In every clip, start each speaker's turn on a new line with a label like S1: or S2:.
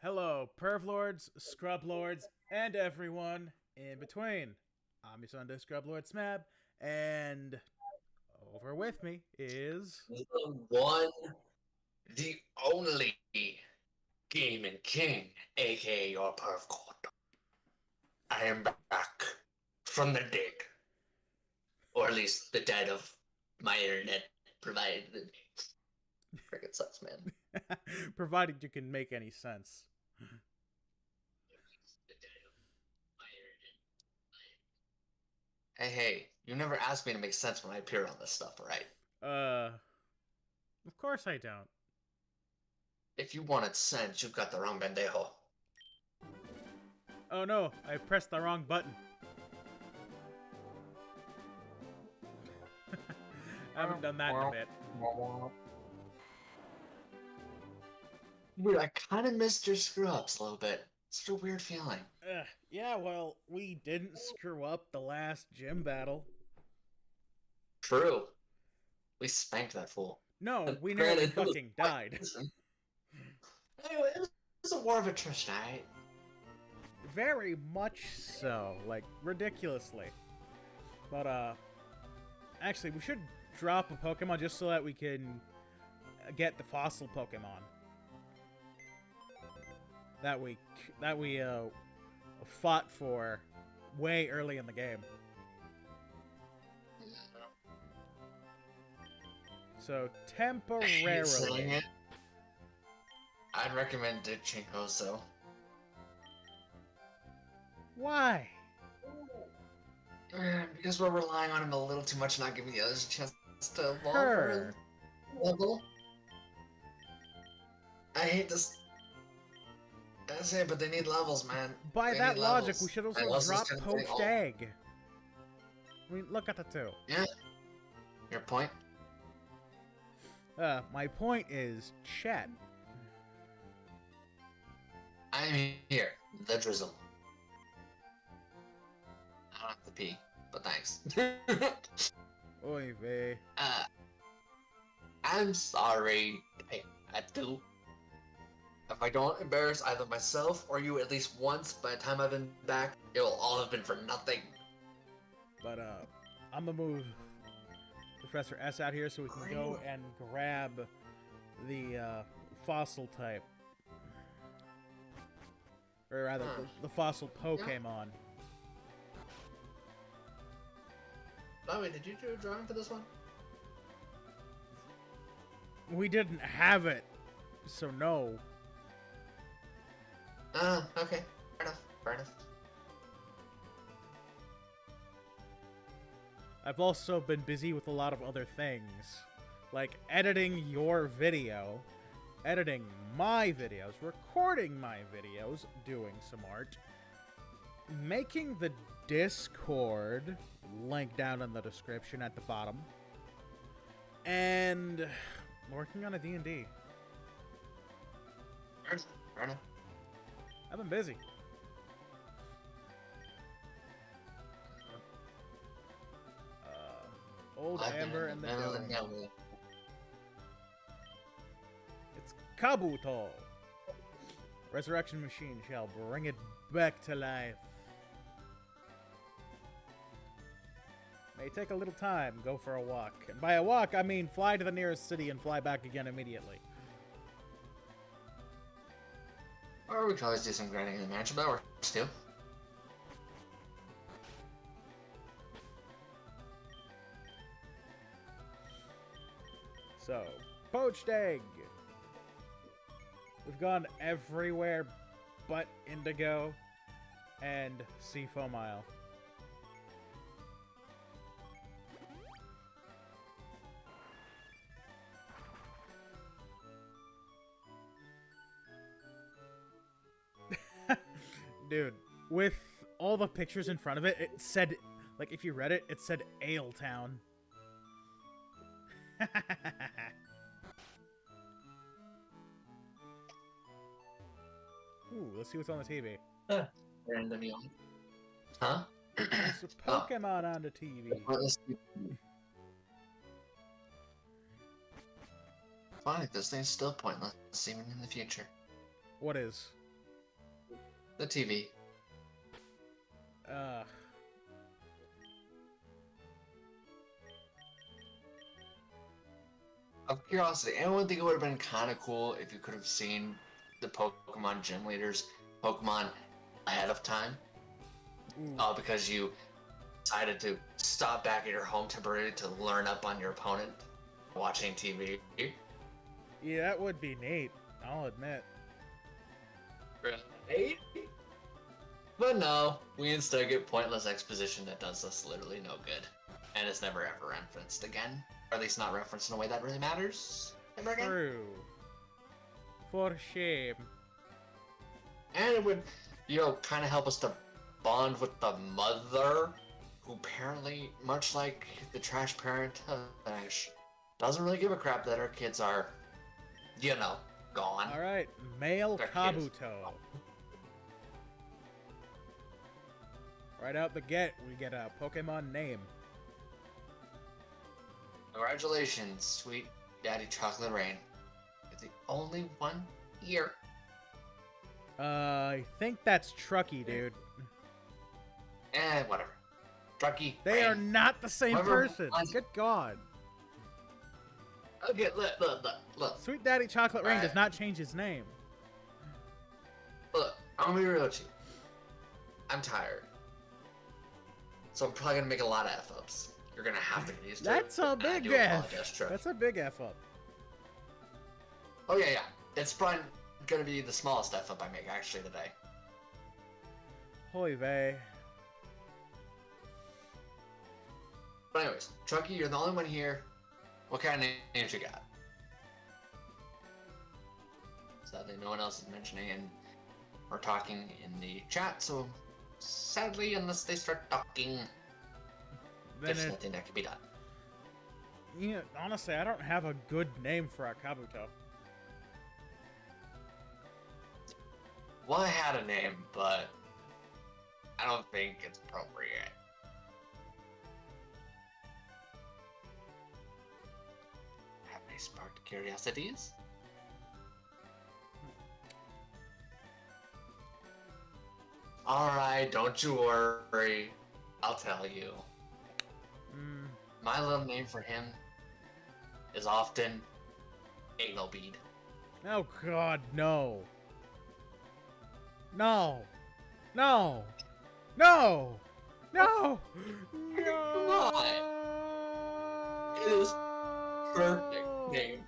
S1: Hello, perv lords, scrub lords, and everyone in between. I'm your Sunday scrub lord Smab, and over with me is
S2: The one, the only gaming king, aka your Perv God. I am back from the dead, or at least the dead of my internet provided the name. Friggin' sucks, man.
S1: provided you can make any sense.
S2: The dead of my internet. Hey, you never asked me to make sense when I appear on this stuff, right?
S1: Uh, of course I don't.
S2: If you wanted sense, you've got the wrong bendejo.
S1: Oh no, I pressed the wrong button. I haven't done that in a bit.
S2: Weird, I kind of missed your screw-ups a little bit. It's a weird feeling.
S1: Yeah, well, we didn't screw up the last gym battle.
S2: True. We spanked that fool.
S1: No, we nearly
S2: Granted, it was
S1: fucking died.
S2: anyway, it was a war of attrition, alright?
S1: Very much so, like, ridiculously. But, actually, we should drop a Pokemon just so that we can get the fossil Pokemon. That we fought for way early in the game. So, temporarily...
S2: I'd recommend ditching Hoso.
S1: Why?
S2: Because we're relying on him a little too much, not giving the others a chance to evolve
S1: Her.
S2: level. I hate this. I say it, but they need levels, man.
S1: By
S2: They
S1: that
S2: need
S1: logic,
S2: levels.
S1: we should
S2: And
S1: also drop
S2: just gonna take
S1: Poached
S2: all-
S1: Egg. I mean, look at the two.
S2: Yeah. Your point?
S1: My point is, Chet.
S2: I'm here. The drizzle. I don't have to pee, but thanks.
S1: Oy vey.
S2: I'm sorry. I had to. If I don't embarrass either myself or you at least once by the time I've been back, it will all have been for nothing.
S1: But, I'm gonna move Professor S out here so we can go and grab the, fossil type. Or rather, the fossil Pokemon.
S2: By the way, did you do a drawing for this one?
S1: We didn't have it, so no.
S2: Okay. Fair enough. Fair enough.
S1: I've also been busy with a lot of other things. Like editing your video, editing my videos, recording my videos, doing some art, making the Discord, link down in the description at the bottom, and working on a D&D.
S2: Fair enough.
S1: I've been busy. Old Amber and the Dome. It's Kabuto. Resurrection Machine shall bring it back to life. May take a little time, go for a walk. And by a walk, I mean fly to the nearest city and fly back again immediately.
S2: Or we could always do some grinding in the mansion, that works too.
S1: So, Poached Egg. We've gone everywhere but Indigo and Seafoam Isle. Dude, with all the pictures in front of it, it said, like, if you read it, it said Ale Town. Ooh, let's see what's on the TV.
S2: Random yawn. Huh?
S1: There's a Pokemon on the TV.
S2: Fine, this thing's still pointless, even in the future.
S1: What is?
S2: The TV.
S1: Ugh.
S2: Of curiosity, anyone think it would have been kind of cool if you could have seen the Pokemon gym leaders Pokemon ahead of time?
S1: Ooh.
S2: Because you decided to stop back at your home temporarily to learn up on your opponent watching TV.
S1: Yeah, that would be neat. I'll admit.
S2: Right? But no, we instead get pointless exposition that does us literally no good. And it's never ever referenced again. Or at least not referenced in a way that really matters. Ever again.
S1: True. For shame.
S2: And it would, kind of help us to bond with the mother, who apparently, much like the trash parent of Ash, doesn't really give a crap that her kids are, gone.
S1: Alright, male
S2: Their kids.
S1: Kabuto. Right out the gate, we get a Pokemon name.
S2: Congratulations, sweet Daddy Chocolate Rain. You're the only one here.
S1: I think that's Trucky, dude.
S2: Whatever. Trucky.
S1: They
S2: Rain.
S1: are not the same
S2: Whoever
S1: person.
S2: wants-
S1: Good God.
S2: Okay, look.
S1: Sweet Daddy Chocolate Rain does
S2: Right.
S1: not change his name.
S2: Look, I'm gonna be real with you. I'm tired. So I'm probably gonna make a lot of F-ups. You're gonna have to get used to
S1: That's
S2: it.
S1: a
S2: and I
S1: big
S2: do
S1: F.
S2: apologize, Trish.
S1: That's a big F up.
S2: Oh yeah. It's probably gonna be the smallest F-up I make actually today.
S1: Holy vey.
S2: But anyways, Trucky, you're the only one here. What kind of names you got? Sadly, no one else is mentioning and or talking in the chat, so sadly, unless they start talking,
S1: Then
S2: there's
S1: it,
S2: nothing that can be done.
S1: honestly, I don't have a good name for a Kabuto.
S2: Well, I had a name, but I don't think it's appropriate. Have they sparked curiosities? Alright, don't you worry. I'll tell you.
S1: Mm,
S2: My little name for him is often Anal Bead.
S1: oh God, no. No. No. No. No.
S2: Come on. It is perfect name.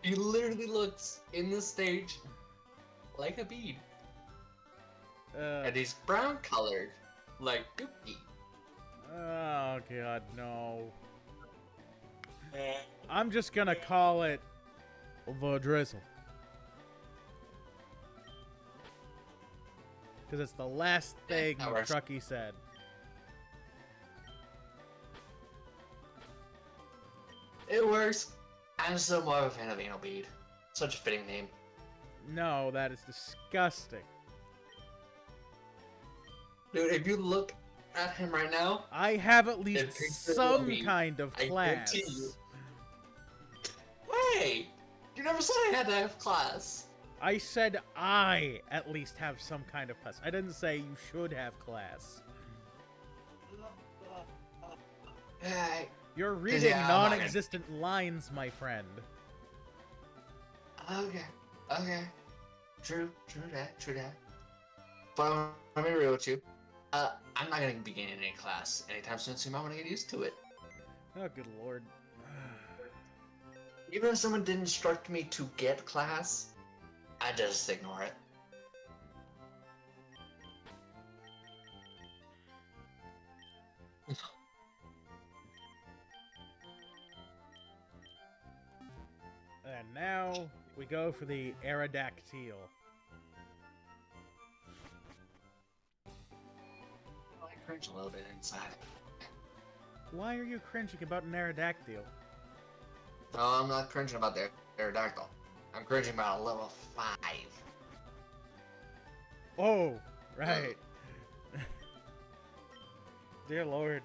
S2: He literally looks in the stage like a bead. And he's brown colored, like Dookie.
S1: Oh God, no. I'm just gonna call it the Drizzle. Because it's the last thing
S2: that works.
S1: Trucky said.
S2: It works. I'm still more of a fan of Anal Bead. Such a fitting name.
S1: No, that is disgusting.
S2: Dude, if you look at him right now,
S1: I have at
S2: It
S1: least
S2: pictures
S1: some
S2: me.
S1: kind of
S2: I
S1: class.
S2: guarantee you. Wait! You never said I had to have class.
S1: I said I at least have some kind of class. I didn't say you should have class.
S2: Hey.
S1: You're reading
S2: yeah, I'm not gonna-
S1: non-existent lines, my friend.
S2: Okay. True that. But I'm gonna be real with you. I'm not gonna be getting any class anytime soon, so you might want to get used to it.
S1: Oh, good lord.
S2: Even if someone didn't instruct me to get class, I just ignore it.
S1: And now we go for the Aerodactyl.
S2: I cringe a little bit inside.
S1: Why are you cringing about an Aerodactyl?
S2: No, I'm not cringing about the Aerodactyl. I'm cringing about a level 5.
S1: Oh, right. Dear lord.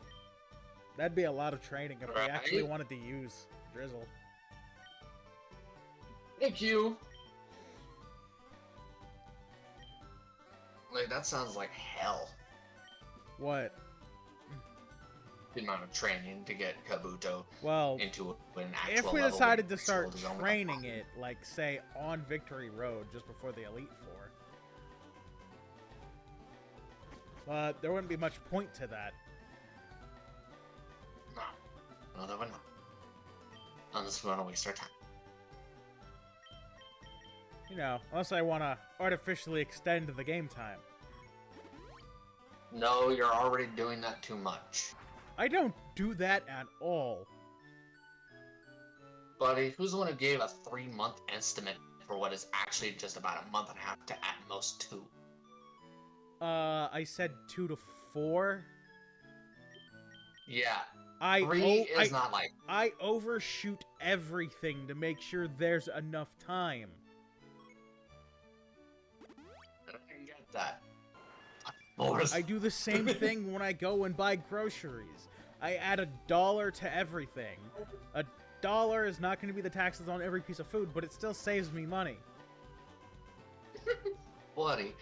S1: That'd be a lot of training if we actually
S2: Right?
S1: wanted to use Drizzle.
S2: Thank you. Like, that sounds like hell.
S1: What?
S2: The amount of training to get Kabuto
S1: Well,
S2: into an actual
S1: if we
S2: level where
S1: decided
S2: he
S1: to start
S2: holds his own with
S1: training
S2: the
S1: it, like, say, on Victory Road, just before the Elite Four, there wouldn't be much point to that.
S2: No, there would not. Unless we want to waste our time.
S1: You know, unless I want to artificially extend the game time.
S2: No, you're already doing that too much.
S1: I don't do that at all.
S2: Buddy, who's the one who gave a 3-month estimate for what is actually just about a month and a half to at most 2?
S1: I said 2 to 4.
S2: Yeah.
S1: I
S2: 3 is not like...
S1: I overshoot everything to make sure there's enough time.
S2: I don't get that.
S1: I do the same thing when I go and buy groceries. I add $1 to everything. $1 is not going to be the taxes on every piece of food, but it still saves me money.
S2: Buddy,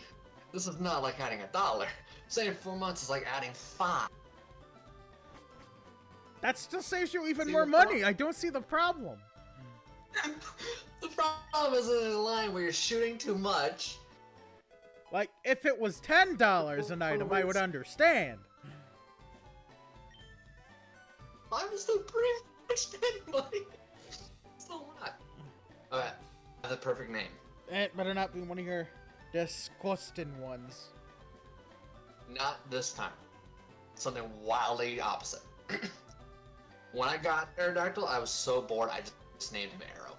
S2: this is not like adding $1. Saving 4 months is like adding 5.
S1: That still saves you even
S2: See
S1: more
S2: the
S1: money. I don't see the problem.
S2: The problem is in a line where you're shooting too much.
S1: Like, if it was $10 an item, I would understand.
S2: I'm still pretty much dead, buddy. Still not. Okay, I have the perfect name.
S1: It better not be one of your disgusting ones.
S2: Not this time. Something wildly opposite. When I got Aerodactyl, I was so bored, I just named him Arrow.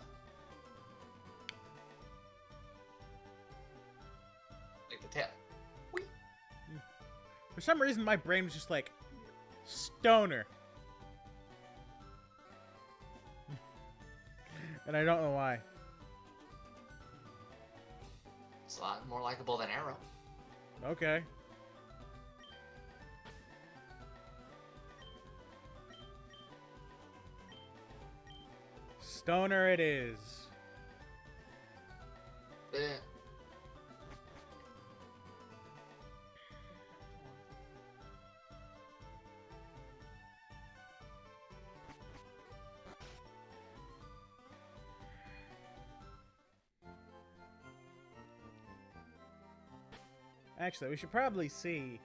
S2: Like the tail. Whee!
S1: For some reason, my brain was just like, Stoner. And I don't know why.
S2: It's a lot more likable than Arrow.
S1: Okay. Stoner it is.
S2: Eh.
S1: Actually, we should probably see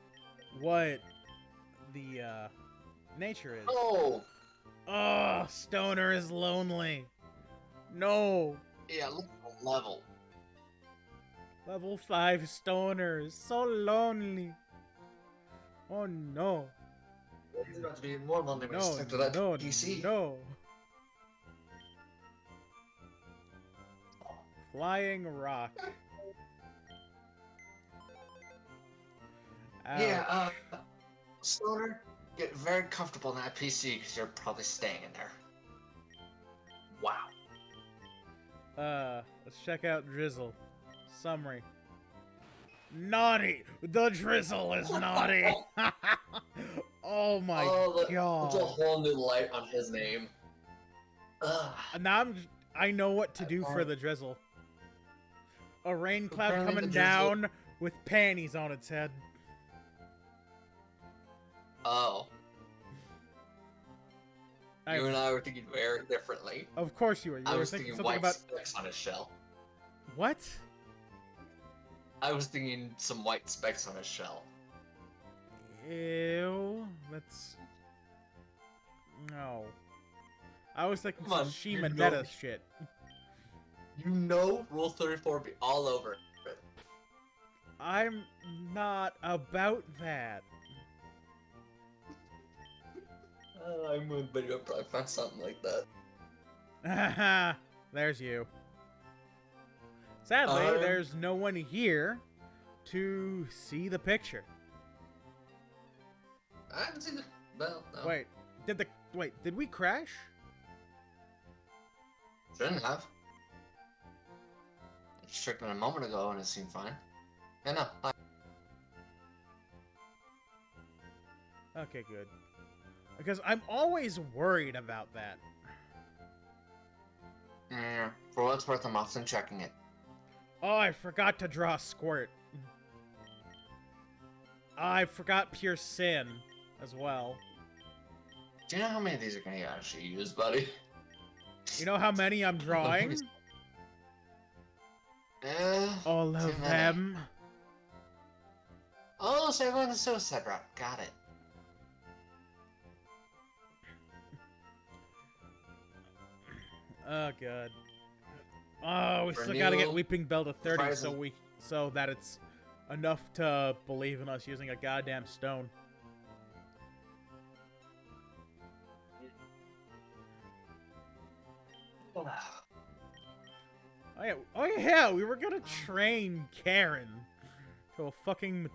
S1: what the nature is.
S2: Oh!
S1: Oh, Stoner is lonely. No.
S2: Yeah, look at the level.
S1: Level 5 Stoner is so lonely. Oh no.
S2: He's about to be more lonely when
S1: No,
S2: he's stuck to that
S1: no,
S2: PC.
S1: no. Flying rock.
S2: Yeah, Stoner, get very comfortable in that PC because you're probably staying in there. Wow.
S1: Let's check out Drizzle. Summary. Naughty! The Drizzle is naughty! Oh my god.
S2: That's a whole new light on his name. Ugh.
S1: Now I know what to do for the Drizzle. A rain cloud
S2: Apparently
S1: coming
S2: the Drizzle-
S1: down with panties on its head.
S2: Oh. You and I were thinking very differently.
S1: Of course you were. You
S2: I
S1: were
S2: was
S1: thinking
S2: thinking
S1: something
S2: white
S1: about...
S2: specks on his shell.
S1: What?
S2: I was thinking some white specks on his shell.
S1: Ew. That's... No. I was thinking
S2: Come on,
S1: some Shima
S2: you
S1: Netta
S2: know-
S1: shit.
S2: You know Rule 34 would be all over it.
S1: I'm not about that.
S2: I would, but you'll probably find something like that.
S1: Haha. There's you. Sadly,
S2: I'm-
S1: there's no one here to see the picture.
S2: I haven't seen the... Well, no.
S1: Wait, did we crash?
S2: Shouldn't have. I just checked in a moment ago and it seemed fine. Yeah, no.
S1: Okay, good. Because I'm always worried about that.
S2: Yeah, for what it's worth, I'm often checking it.
S1: Oh, I forgot to draw Squirt. I forgot Pure Sin as well.
S2: Do you know how many of these are going to actually use, buddy?
S1: You know how many I'm drawing? All
S2: too
S1: of
S2: many.
S1: them.
S2: Oh, so everyone the suicide route. Got it.
S1: Oh god. Oh, we
S2: For
S1: still gotta get
S2: new
S1: Weeping Bell to 30
S2: prizes.
S1: so that it's enough to believe in us using a goddamn stone. Oh yeah, we were gonna train Karen to a fucking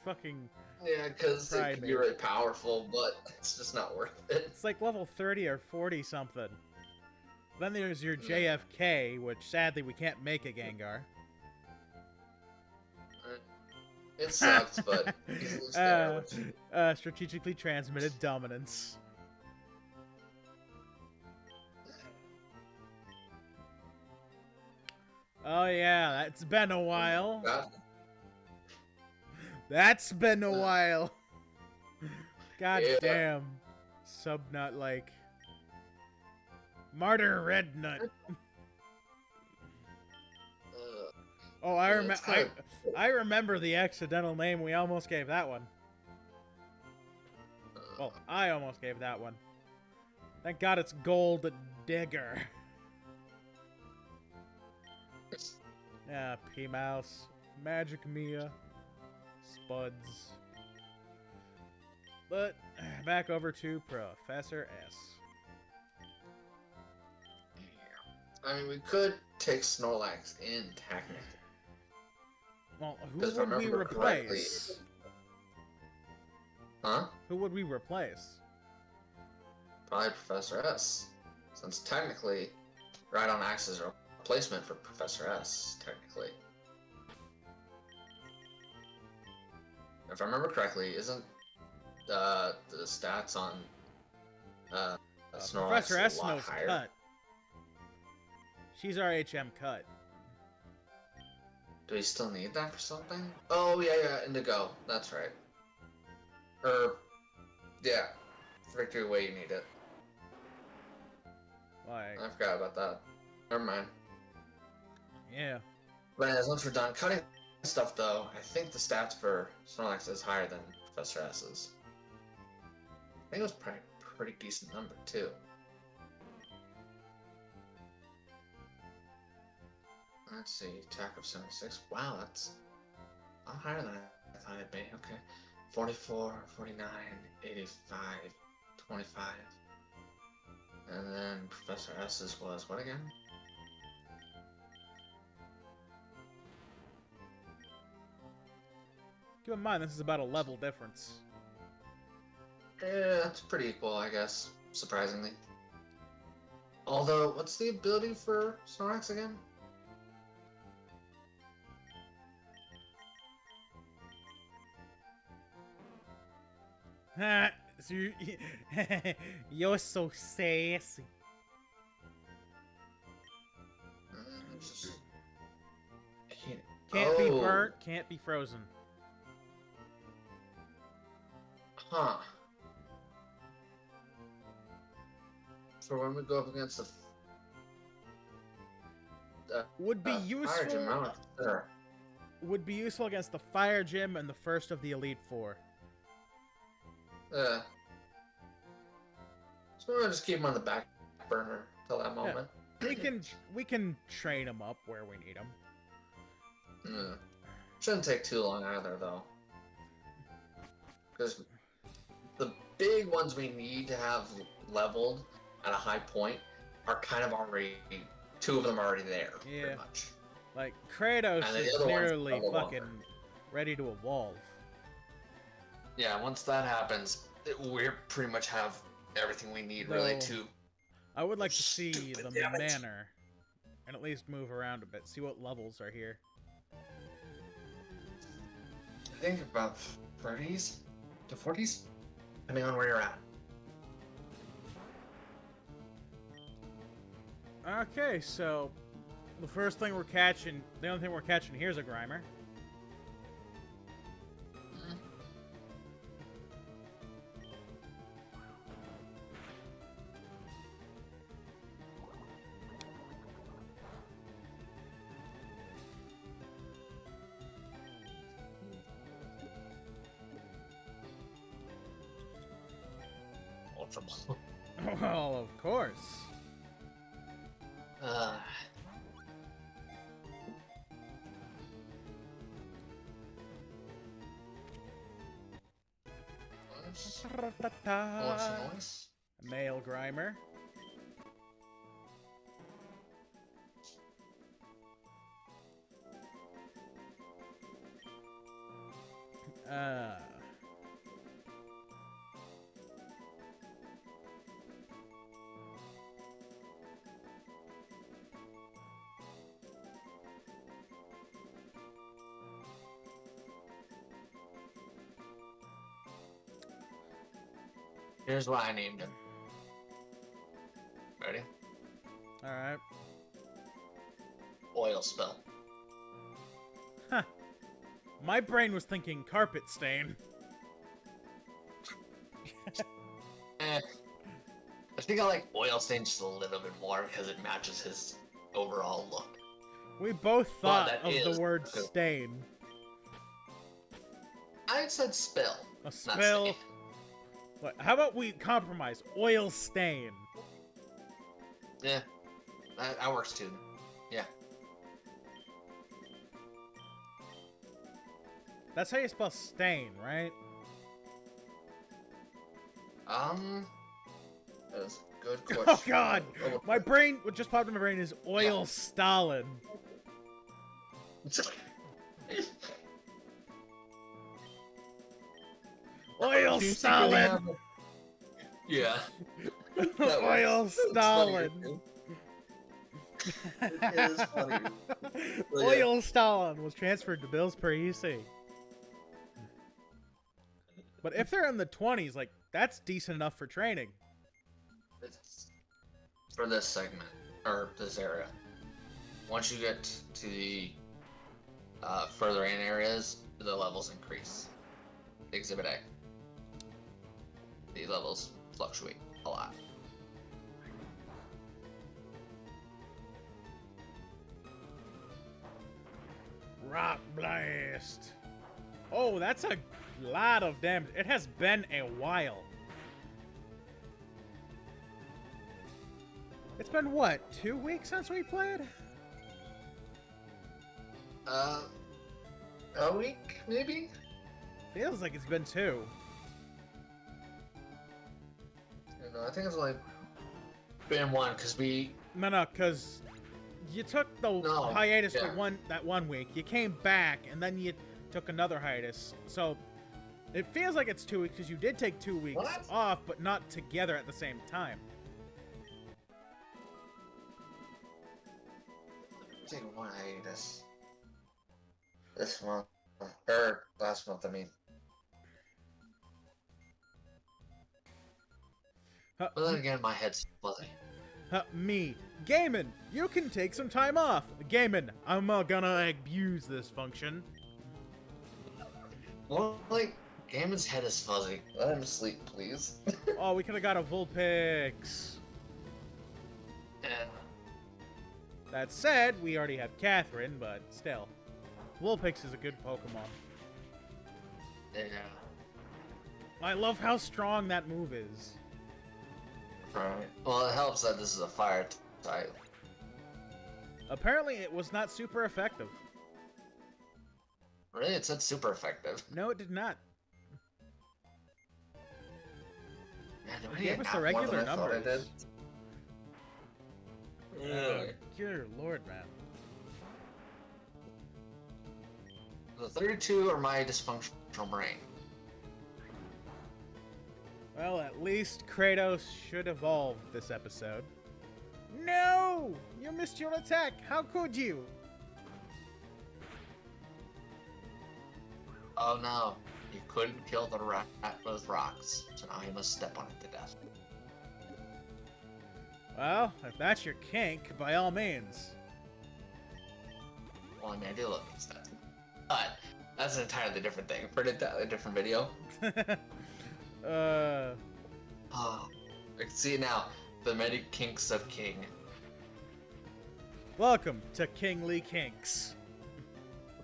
S1: fucking.
S2: Yeah, because it
S1: Pride,
S2: could be
S1: babe.
S2: really powerful, but it's just not worth it.
S1: It's like level 30 or 40 something. Then there's your JFK, which sadly we can't make a Gengar.
S2: It sucks, but he's at least there.
S1: Strategically transmitted dominance. Oh yeah, that's been a while. That's been a while. God
S2: Yeah.
S1: damn. Subnut like. Martyr Red Nut. Oh, I remember the accidental name we almost gave that one. Well, I almost gave that one. Thank God it's Gold Digger. Yeah, P-Mouse, Magic Mia, Spuds. But, back over to Professor S.
S2: I mean, we could take Snorlax in, technically.
S1: Well, who
S2: Because if I
S1: would we
S2: remember correctly-
S1: replace?
S2: Huh?
S1: Who would we replace?
S2: Probably Professor S. Since technically, Rhydon acts as a replacement for Professor S, technically. If I remember correctly, isn't the stats on Snorlax
S1: Professor
S2: a
S1: S
S2: lot
S1: knows
S2: higher?
S1: cut. She's our HM cut.
S2: Do we still need that for something? Oh, yeah, Indigo. That's right. Yeah. Victory Way, you need it.
S1: Like,
S2: I forgot about that. Never mind.
S1: yeah.
S2: But as once we're done cutting stuff, though, I think the stats for Snorlax is higher than Professor S's. I think it was probably a pretty decent number, too. Let's see, attack of 76. Wow, that's a lot higher than I thought it'd be. Okay. 44, 49, 85, 25. And then Professor S's was what again?
S1: Keep in mind, this is about a level difference.
S2: Yeah, that's pretty equal, I guess, surprisingly. Although, what's the ability for Snorlax again?
S1: Ha! So you're so sassy. Can't be burnt, can't be frozen.
S2: Huh. For when we go up against the
S1: Would be
S2: Fire Gym,
S1: useful.
S2: I don't consider.
S1: Would be useful against the Fire Gym and the first of the Elite Four.
S2: So we'll just keep him on the back burner till that moment.
S1: We can train them up where we need them.
S2: Shouldn't take too long either, though. Because the big ones we need to have leveled at a high point are kind of already, two of them are already there, pretty much.
S1: Like, Kratos
S2: And then the
S1: is
S2: other one's
S1: clearly
S2: level
S1: fucking
S2: longer.
S1: ready to evolve.
S2: Yeah, once that happens, we pretty much have everything we need, really,
S1: Though,
S2: to...
S1: I would like to see
S2: Stupid
S1: the
S2: damage.
S1: manor, and at least move around a bit, see what levels are here.
S2: I think about 30s to 40s, depending on where you're at.
S1: Okay, so the first thing we're catching, the only thing we're catching here is a Grimer.
S2: comfortable.
S1: Well, of course.
S2: What's the noise?
S1: Nail grimer.
S2: Here's why I named him. Ready?
S1: Alright.
S2: Oil spill.
S1: Huh. My brain was thinking carpet stain.
S2: I think I like oil stain just a little bit more because it matches his overall look.
S1: We both thought
S2: that
S1: of
S2: is
S1: the word
S2: good.
S1: stain.
S2: I said spill.
S1: A
S2: not
S1: spill.
S2: stain.
S1: What, how about we compromise? Oil stain.
S2: Yeah, that works too. Yeah.
S1: That's how you spell stain, right?
S2: That's a good question.
S1: Oh god! My brain, what just popped in my brain is oil Stalin. Oil Stalin!
S2: Yeah.
S1: Oil Stalin!
S2: It is funny. But
S1: Oil Stalin was transferred to Bills per EC. But if they're in the 20s, like, that's decent enough for training.
S2: It's for this segment, or this area. Once you get to the further in areas, the levels increase. Exhibit A. The levels fluctuate a lot.
S1: Rock Blast. Oh, that's a lot of damage. It has been a while. It's been, what, 2 weeks since we played?
S2: A week, maybe?
S1: Feels like it's been 2.
S2: No, I think it's only been 1, because we...
S1: No, because you took the hiatus for that one week. You came back, and then you took another hiatus. So it feels like it's 2 weeks, because you did take 2 weeks off, but not together at the same time.
S2: Take 1 hiatus. This month. Or last month, I mean. But then again, my head's fuzzy.
S1: Me. Gaiman, you can take some time off. Gaiman, I'm gonna abuse this function.
S2: Well, like, Gaiman's head is fuzzy. Let him sleep, please.
S1: Oh, we could have got a Vulpix.
S2: Yeah.
S1: That said, we already have Catherine, but still. Vulpix is a good Pokemon.
S2: Yeah.
S1: I love how strong that move is.
S2: Right. Well, it helps that this is a fire type.
S1: Apparently, it was not super effective.
S2: Really? It said super effective.
S1: No, it did not.
S2: Man,
S1: It gave us the regular numbers.
S2: Yeah.
S1: Dear Lord, man.
S2: The 32 are my dysfunctional brain.
S1: Well, at least Kratos should evolve this episode. No! You missed your attack! How could you?
S2: Oh no. You couldn't kill the rat with rocks, so now you must step on it to death.
S1: Well, if that's your kink, by all means.
S2: Well, I mean, I do love these stuff. But that's an entirely different thing for an entirely different video. Oh, I can see it now. The many kinks of King.
S1: Welcome to Kingly Kinks.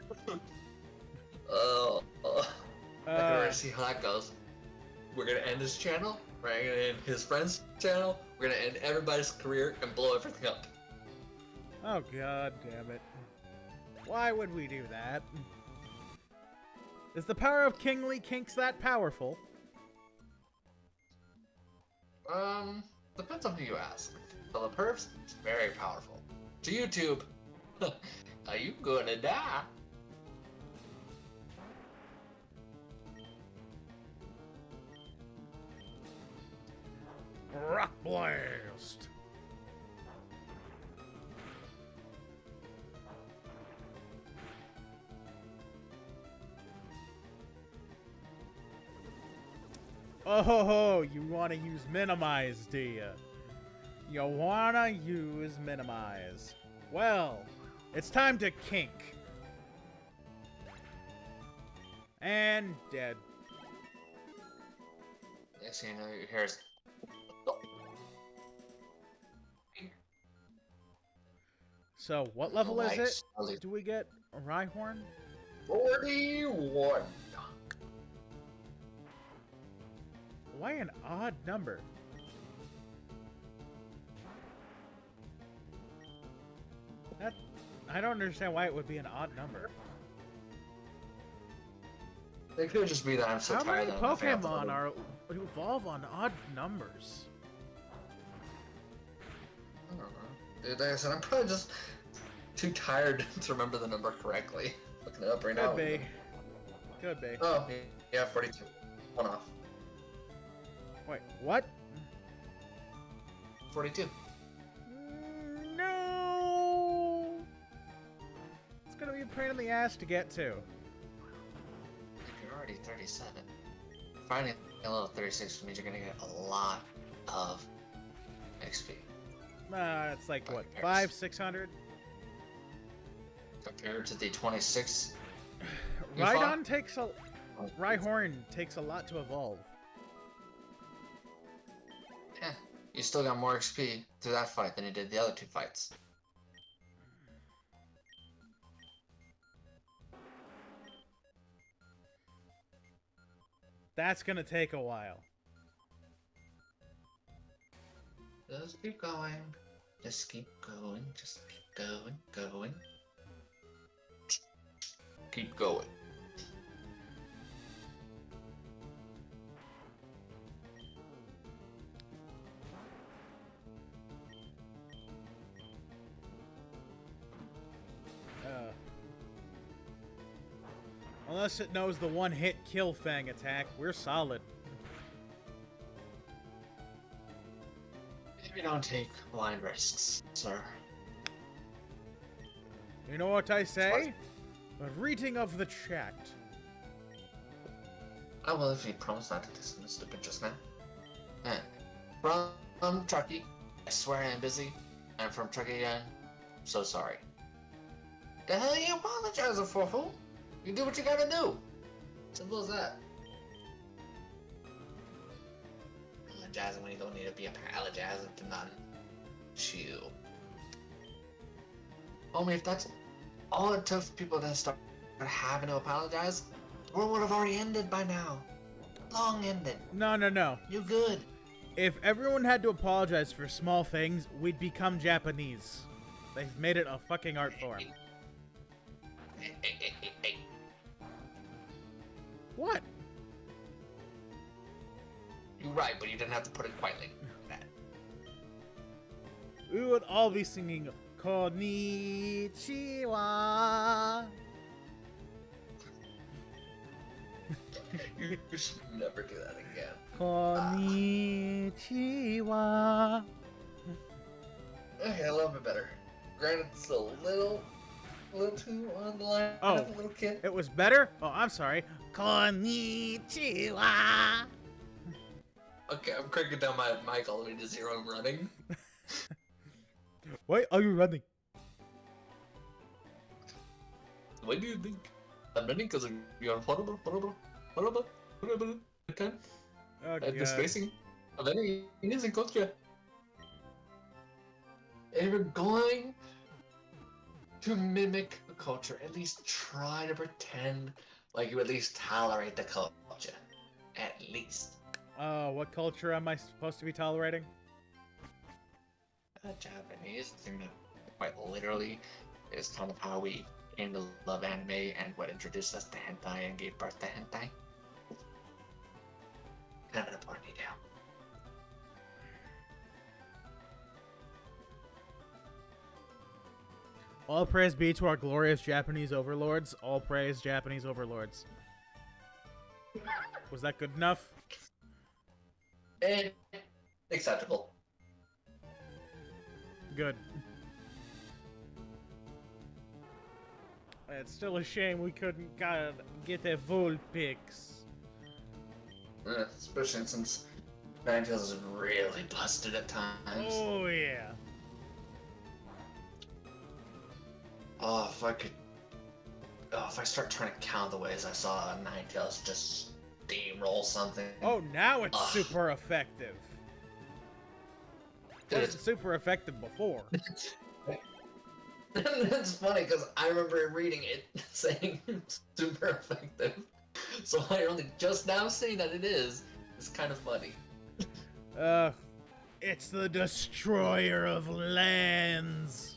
S2: I can already see how that goes. We're gonna end this channel. We're gonna end his friend's channel. We're gonna end everybody's career and blow everything up.
S1: Oh god damn it. Why would we do that? Is the power of kingly kinks that powerful?
S2: Depends on who you ask. For the pervs, it's very powerful. To YouTube, are you gonna die?
S1: Rock blast! Oh ho ho, you wanna use minimize, do ya? You wanna use minimize. Well, it's time to kink. And dead.
S2: Next thing you know, your hair's...
S1: So, what level is it? Do we get a Rhyhorn?
S2: 41.
S1: Why an odd number? That I don't understand why it would be an odd number.
S2: It could just be that I'm so
S1: How
S2: tired.
S1: many Pokemon are evolve on odd numbers?
S2: I don't know. Dude, like I said, I'm probably just too tired to remember the number correctly. Looking it up right now.
S1: Could be. Could be.
S2: Oh, yeah, 42. One off.
S1: Wait, what?
S2: 42.
S1: No! It's gonna be a pain in the ass to get to.
S2: You're already 37. Finding a level 36 means you're gonna get a lot of XP.
S1: It's like, what, 500, 600?
S2: Compared to the 26.
S1: Rhydon takes a... Rhyhorn takes a lot to evolve.
S2: Yeah, you still got more XP through that fight than you did the other two fights.
S1: That's gonna take a while.
S2: Just keep going. Just keep going. Just keep going. Keep going.
S1: Unless it knows the one-hit kill Fang attack, we're solid.
S2: Maybe don't take blind risks, sir.
S1: You know what I say? A reading of the chat.
S2: Oh well, if you promise not to listen to stupid just now. And from Truckee, I swear I am busy. I'm from Truckee again. So sorry. The hell are you apologizing for, fool? You do what you gotta do. Simple as that. Apologizing when you don't need to be apologizing to none. Chill. Homie, if that's all it took for people to start having to apologize, the world would have already ended by now. Long ended.
S1: No.
S2: You good.
S1: If everyone had to apologize for small things, we'd become Japanese. They've made it a fucking art form.
S2: Hey.
S1: What?
S2: You're right, but you didn't have to put it quite like that.
S1: We would all be singing Konnichiwa.
S2: You should never do that again.
S1: Konnichiwa.
S2: Okay, a little bit better. Granted, it's a little too on the line.
S1: Oh,
S2: a little kid.
S1: it was better? Oh, I'm sorry. Konnichiwa.
S2: Okay, I'm cranking down my mic all the way to 0 and running.
S1: Why are you running?
S2: Why do you think I'm running? Because you're horrible. Okay.
S1: Oh,
S2: At
S1: God.
S2: disgracing of any Indian culture. If you're going to mimic the culture, at least try to pretend like you at least tolerate the culture. At least.
S1: What culture am I supposed to be tolerating?
S2: Japanese, I think that quite literally is kind of how we came to love anime and what introduced us to hentai and gave birth to hentai. Kind of a ponytail.
S1: All praise be to our glorious Japanese overlords. All praise Japanese overlords. Was that good enough?
S2: And acceptable.
S1: Good. It's still a shame we couldn't get a full pics.
S2: Especially since Ninetales is really busted at times.
S1: Oh yeah.
S2: Oh, if I start trying to count the ways I saw Ninetales just steamroll something.
S1: Oh, now it's super effective. It wasn't super effective before.
S2: It's funny because I remember reading it saying super effective. So I only just now saying that it is. It's kind of funny.
S1: It's the destroyer of lands.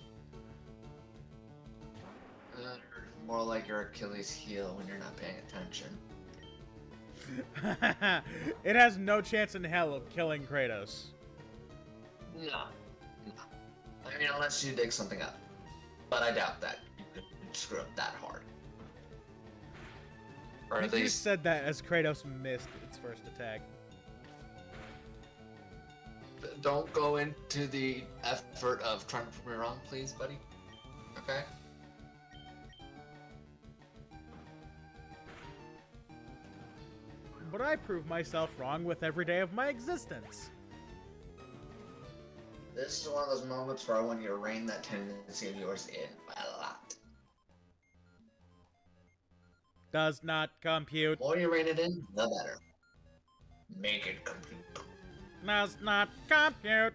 S2: More like your Achilles heel when you're not paying attention.
S1: It has no chance in hell of killing Kratos.
S2: No. I mean, unless you dig something up. But I doubt that you could screw up that hard. Or
S1: I
S2: at
S1: think you
S2: least
S1: said that as Kratos missed its first attack.
S2: don't go into the effort of trying to prove me wrong, please, buddy. Okay?
S1: But I prove myself wrong with every day of my existence.
S2: This is one of those moments where I want you to rein that tendency of yours in by a lot.
S1: Does not compute.
S2: The more you rein it in, the better. Make it complete.
S1: Does not compute.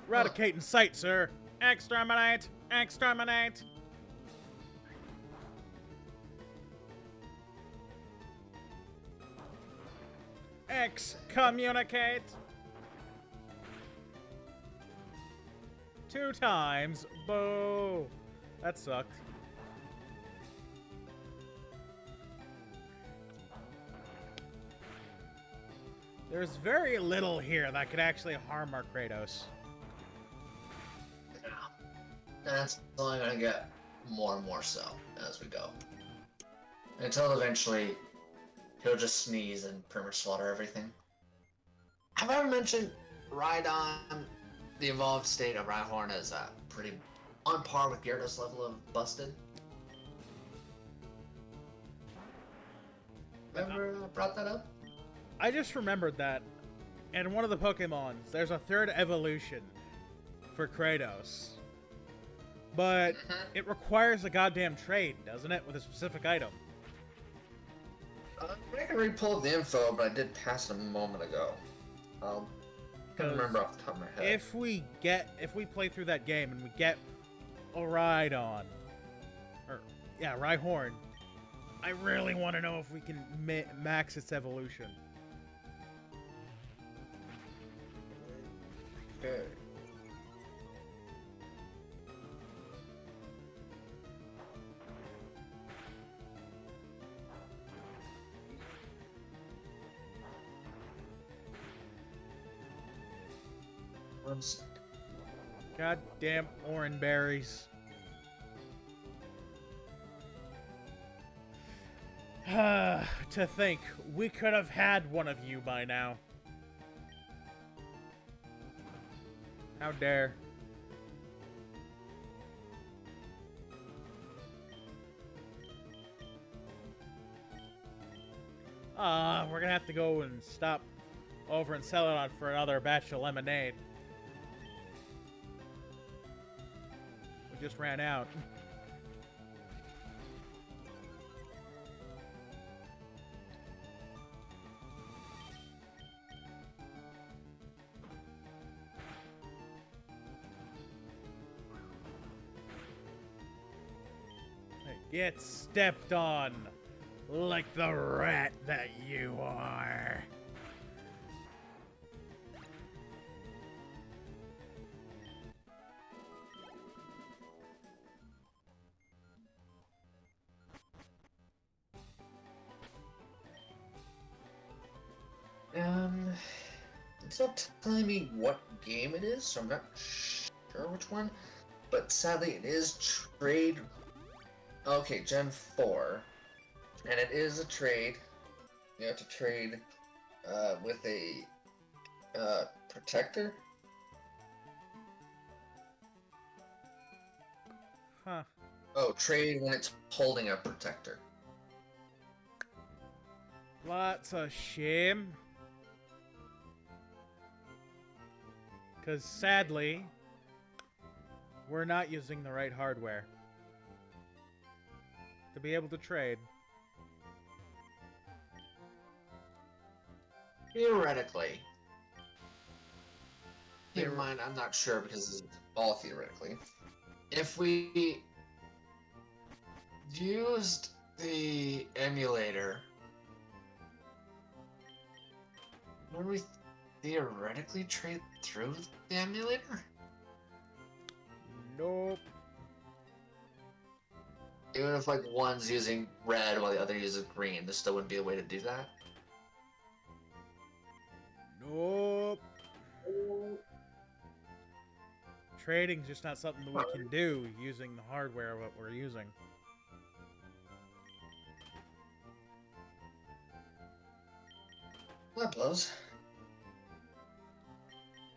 S1: Eradicate in sight, sir. Exterminate! Exterminate! Excommunicate! 2 times. Boo! That sucked. There's very little here that could actually harm our Kratos.
S2: Yeah. That's only gonna get more and more so as we go. Until eventually he'll just sneeze and pretty much slaughter everything. Have I ever mentioned Rhydon, the evolved state of Rhyhorn, is pretty on par with Gyarados' level of busted? Remember I brought that up?
S1: I just remembered that in one of the Pokemons, there's a 3rd evolution for Kratos. But it requires a goddamn trade, doesn't it, with a specific item?
S2: I can re-pull the info, but I did pass it a moment ago. I can't remember off the top of my head.
S1: If we play through that game and we get a Rhydon, Rhyhorn, I really want to know if we can max its evolution.
S2: Okay.
S1: Goddamn orange berries. To think, we could have had one of you by now. How dare. We're gonna have to go and stop over and sell it on for another batch of lemonade. We just ran out. get stepped on like the rat that you are.
S2: It's not telling me what game it is, so I'm not sure which one. But sadly, it is trade. Okay, Gen 4. And it is a trade. You have to trade with a protector.
S1: Huh.
S2: Oh, trade when it's holding a protector.
S1: Lots of shame. Because sadly, we're not using the right hardware to be able to trade.
S2: Theoretically. Never mind, I'm not sure because it's all theoretically. If we used the emulator, would we theoretically trade through the emulator?
S1: Nope.
S2: Even if like one's using red while the other uses green, there still wouldn't be a way to do that?
S1: Nope. Trading's just not something that we can do using the hardware what we're using.
S2: That blows.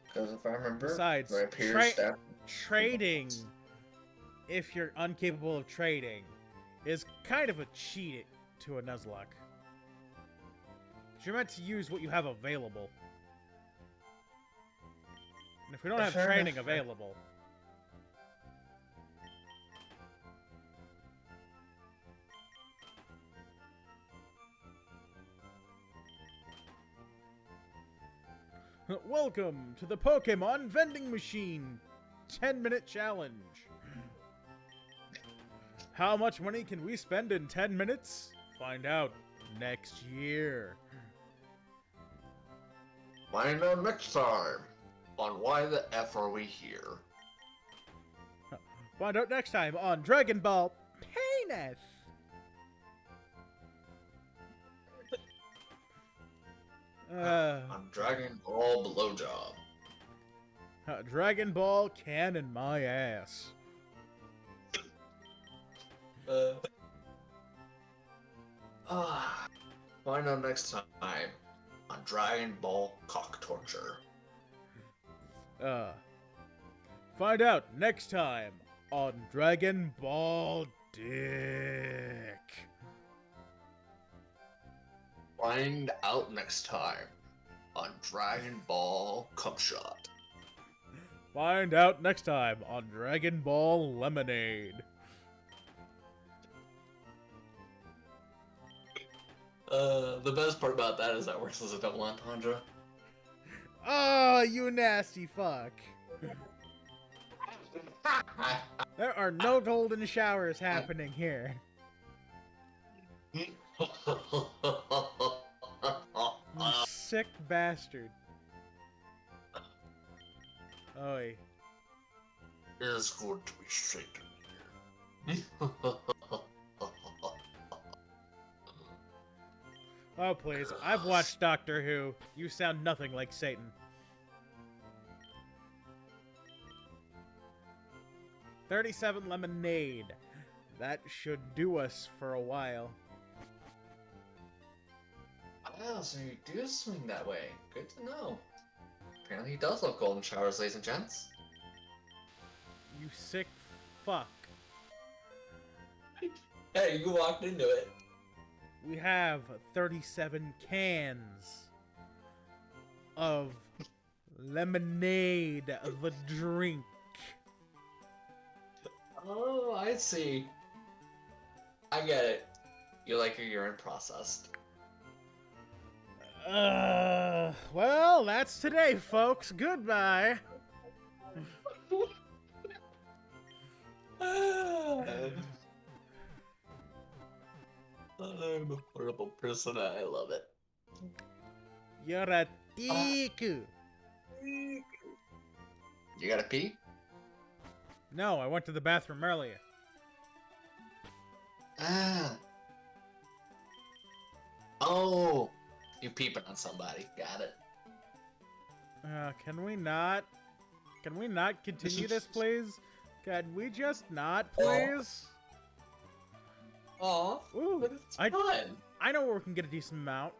S2: Because if I remember,
S1: Besides,
S2: right here,
S1: trading, if you're incapable of trading, is kind of a cheat to a Nuzlock. You're meant to use what you have available. And if we don't have trading available... Welcome to the Pokemon Vending Machine 10-minute challenge. How much money can we spend in 10 minutes? Find out next year.
S2: Find out next time on Why the F Are We Here?
S1: Find out next time on Dragon Ball Penis.
S2: I'm Dragon Ball Blowjob.
S1: Dragon Ball can in my ass.
S2: Find out next time on Dragon Ball Cock Torture.
S1: Find out next time on Dragon Ball Dick.
S2: Find out next time on Dragon Ball Cupshot.
S1: Find out next time on Dragon Ball Lemonade.
S2: The best part about that is that works as a double entendre.
S1: Oh, you nasty fuck. There are no golden showers happening here. You sick bastard. Oi.
S2: It is good to be Satan here.
S1: Oh, please. I've watched Doctor Who. You sound nothing like Satan. $37 lemonade. That should do us for a while.
S2: Oh, so you do swing that way. Good to know. Apparently he does love golden showers, ladies and gents.
S1: You sick fuck.
S2: Hey, you walked into it.
S1: We have 37 cans of lemonade, the drink.
S2: Oh, I see. I get it. You like your urine processed.
S1: Well, that's today, folks. Goodbye.
S2: I'm a horrible person. I love it.
S1: You're a dick.
S2: You gotta pee?
S1: No, I went to the bathroom earlier.
S2: Ah. Oh. You peeping on somebody. Got it.
S1: Can we not? Can we not continue this, please? Can we just not, please?
S2: Aw.
S1: Ooh,
S2: But it's
S1: I-
S2: fun.
S1: I know where we can get a decent amount.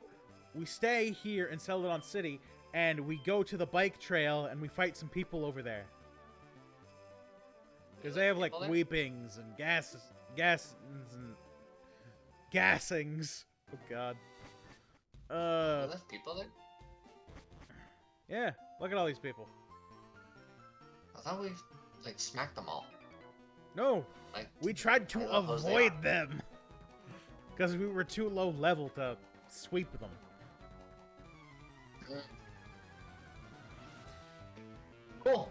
S1: We stay here and sell it on City, and we go to the bike trail and we fight some people over there. Because they have like
S2: People there?
S1: weepings and gassings. Oh god.
S2: Are there people there?
S1: Yeah. Look at all these people.
S2: I thought we like smacked them all.
S1: No,
S2: Like
S1: we tried to
S2: I don't know whose they
S1: avoid
S2: are.
S1: them because we were too low level to sweep them.
S2: Cool.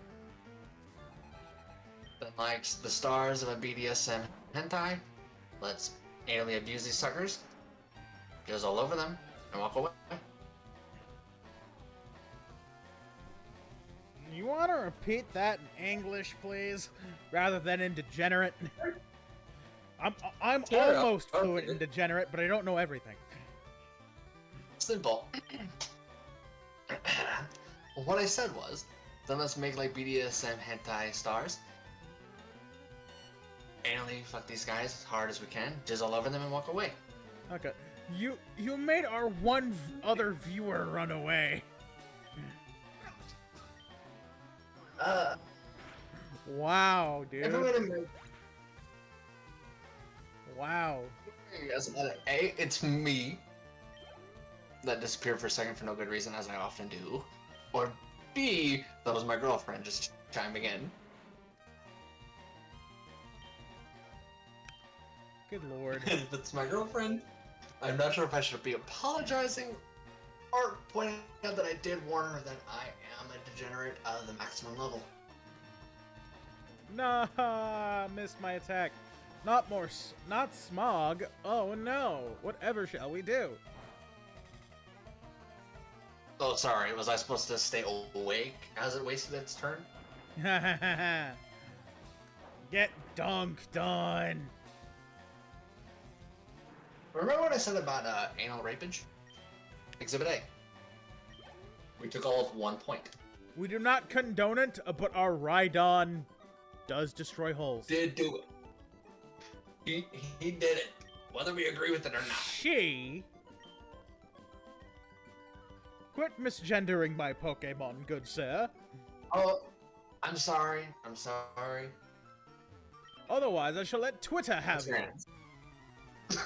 S2: Then like the stars of a BDSM hentai, let's anally abuse these suckers, goes all over them, and walk away.
S1: You want to repeat that in English, please, rather than in degenerate? I'm
S2: Sure,
S1: almost
S2: okay.
S1: fluent in degenerate, but I don't know everything.
S2: Simple. Well, what I said was, then let's make like BDSM hentai stars. Anally fuck these guys as hard as we can, jizz all over them, and walk away.
S1: Okay, you made our one other viewer run away. Wow, dude.
S2: Everyone
S1: Wow.
S2: A, it's me that disappeared for a second for no good reason, as I often do. Or B, that was my girlfriend just chiming in.
S1: Good lord.
S2: If it's my girlfriend, I'm not sure if I should be apologizing or pointing out that I did warn her that I am a degenerate of the maximum level.
S1: Nah, missed my attack. Not smog. Oh no. Whatever shall we do?
S2: Oh, sorry, was I supposed to stay awake as it wasted its turn?
S1: Get dunked on.
S2: Remember what I said about anal rapage? Exhibit A. We took all of 1 point.
S1: We do not condone it, but our Rhydon does destroy holes.
S2: Did do it. He did it, whether we agree with it or not.
S1: She... Quit misgendering my Pokemon, good sir.
S2: Oh, I'm sorry. I'm sorry.
S1: Otherwise, I shall let Twitter have
S2: That's
S1: it.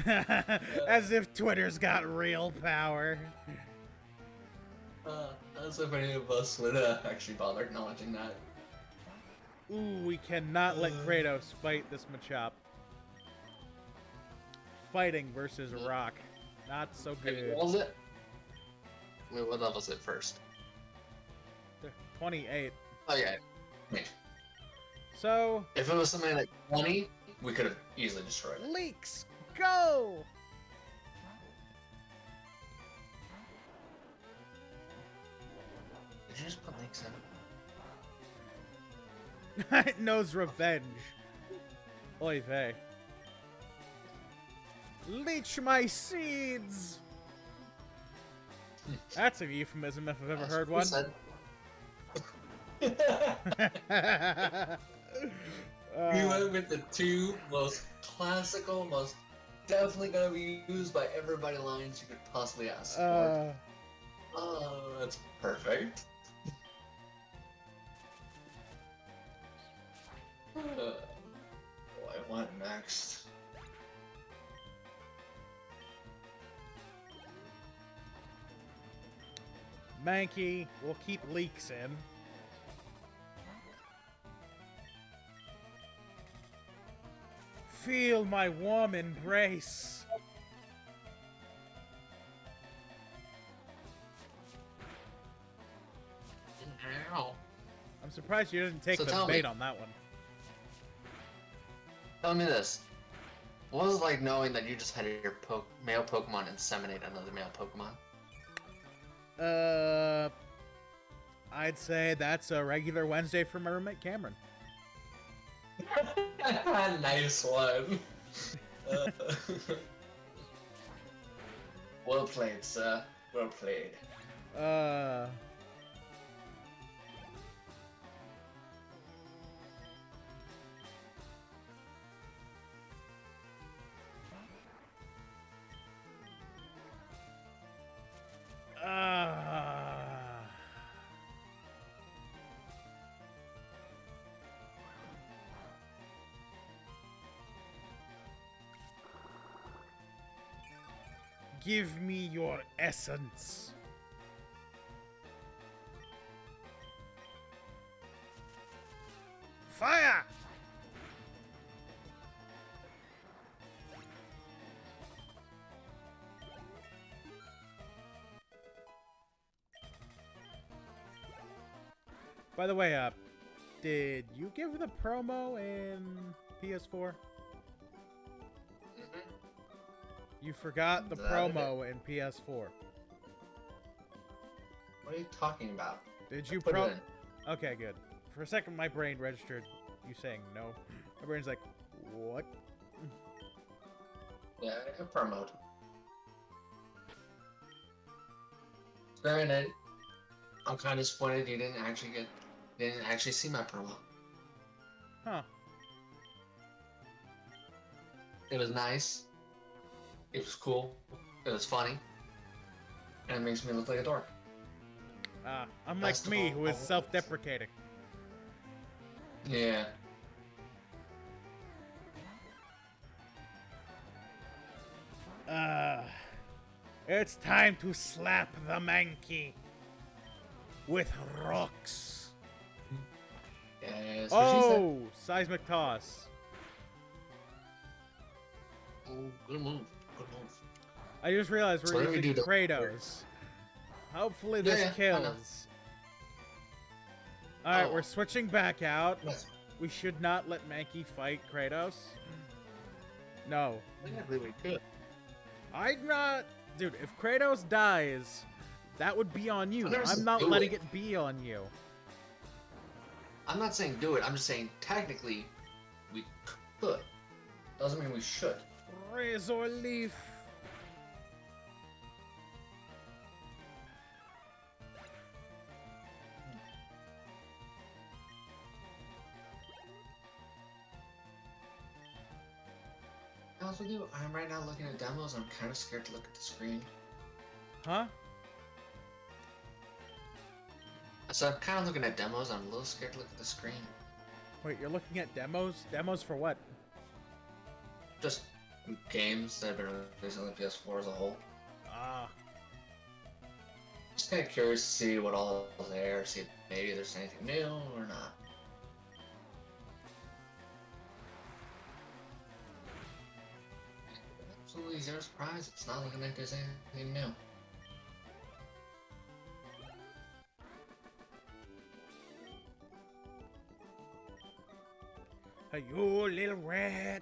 S2: right.
S1: As if Twitter's got real power.
S2: As if any of us would actually bother acknowledging that.
S1: Ooh, we cannot let Kratos fight this Machop. Fighting versus Rock. Not so
S2: Maybe
S1: good.
S2: what was it? Wait, what level is it first?
S1: 28.
S2: Oh yeah. Wait.
S1: So,
S2: If it was something like 20, we could have easily destroyed it.
S1: leaks, go!
S2: Did you just put links in?
S1: It knows revenge. Oy vey. Leech my seeds! That's a euphemism if I've ever heard one.
S2: We went with the two most classical, most definitely gonna be used by everybody lines you could possibly ask for. Oh, that's perfect. What do I want next?
S1: Mankey will keep leaks in. Feel my warm embrace.
S2: Ow.
S1: I'm surprised you didn't take
S2: So
S1: the
S2: tell
S1: bait
S2: me.
S1: on that one.
S2: Tell me this. What was it like knowing that you just had your male Pokemon inseminate another male Pokemon?
S1: I'd say that's a regular Wednesday for my roommate Cameron.
S2: Nice one. Uh, well played, sir. Well played.
S1: Give me your essence. Fire! By the way, did you give the promo in PS4? You forgot the promo in PS4.
S2: What are you talking about?
S1: Did you
S2: Put it in.
S1: Okay, good. For a second, my brain registered you saying no. My brain's like, what?
S2: Yeah, I have promoed. Granted, I'm kind of disappointed you didn't actually see my promo.
S1: Huh.
S2: It was nice. It was cool. It was funny. And it makes me look like a dork.
S1: Unlike me, who is self-deprecating.
S2: Yeah.
S1: It's time to slap the Mankey with rocks.
S2: Yes.
S1: Oh, seismic toss.
S2: Oh, good move. Good move.
S1: I just realized we're
S2: Whatever
S1: using
S2: you do,
S1: Kratos. Hopefully this
S2: Yeah,
S1: kills. Alright,
S2: Oh.
S1: we're switching back out.
S2: Yes.
S1: We should not let Mankey fight Kratos. No.
S2: Technically, we could.
S1: I'm not... Dude, if Kratos dies, that would be on you.
S2: I never
S1: I'm
S2: said
S1: not
S2: do
S1: letting
S2: it.
S1: it be on you.
S2: I'm not saying do it. I'm just saying technically we could. Doesn't mean we should.
S1: Razor Leaf.
S2: To be honest with you, I'm right now looking at demos. I'm kind of scared to look at the screen.
S1: Huh?
S2: So I'm kind of looking at demos. I'm a little scared to look at the screen.
S1: Wait, you're looking at demos? Demos for what?
S2: Just games that have been released on the PS4 as a whole.
S1: Ah.
S2: Just kind of curious to see what all is there. See if maybe there's anything new or not. Absolutely zero surprise. It's not looking like there's anything new.
S1: Hey, you little rat.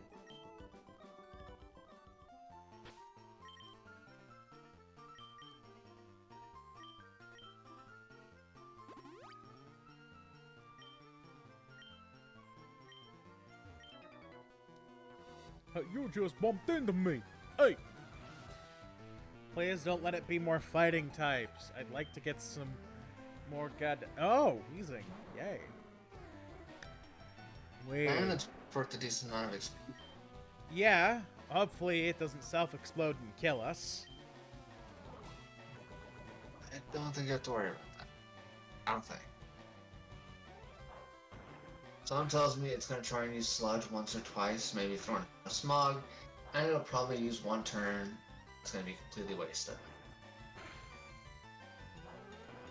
S1: Hey, you just bumped into me. Hey. Please don't let it be more fighting types. I'd like to get some more Oh, wheezing. Yay. Wait.
S2: And it's worth a decent amount of XP.
S1: Yeah, hopefully it doesn't self-explode and kill us.
S2: I don't think you have to worry about that. I don't think. Someone tells me it's going to try and use Sludge once or twice, maybe throw in a Smog, and it'll probably use one turn. It's going to be completely wasted.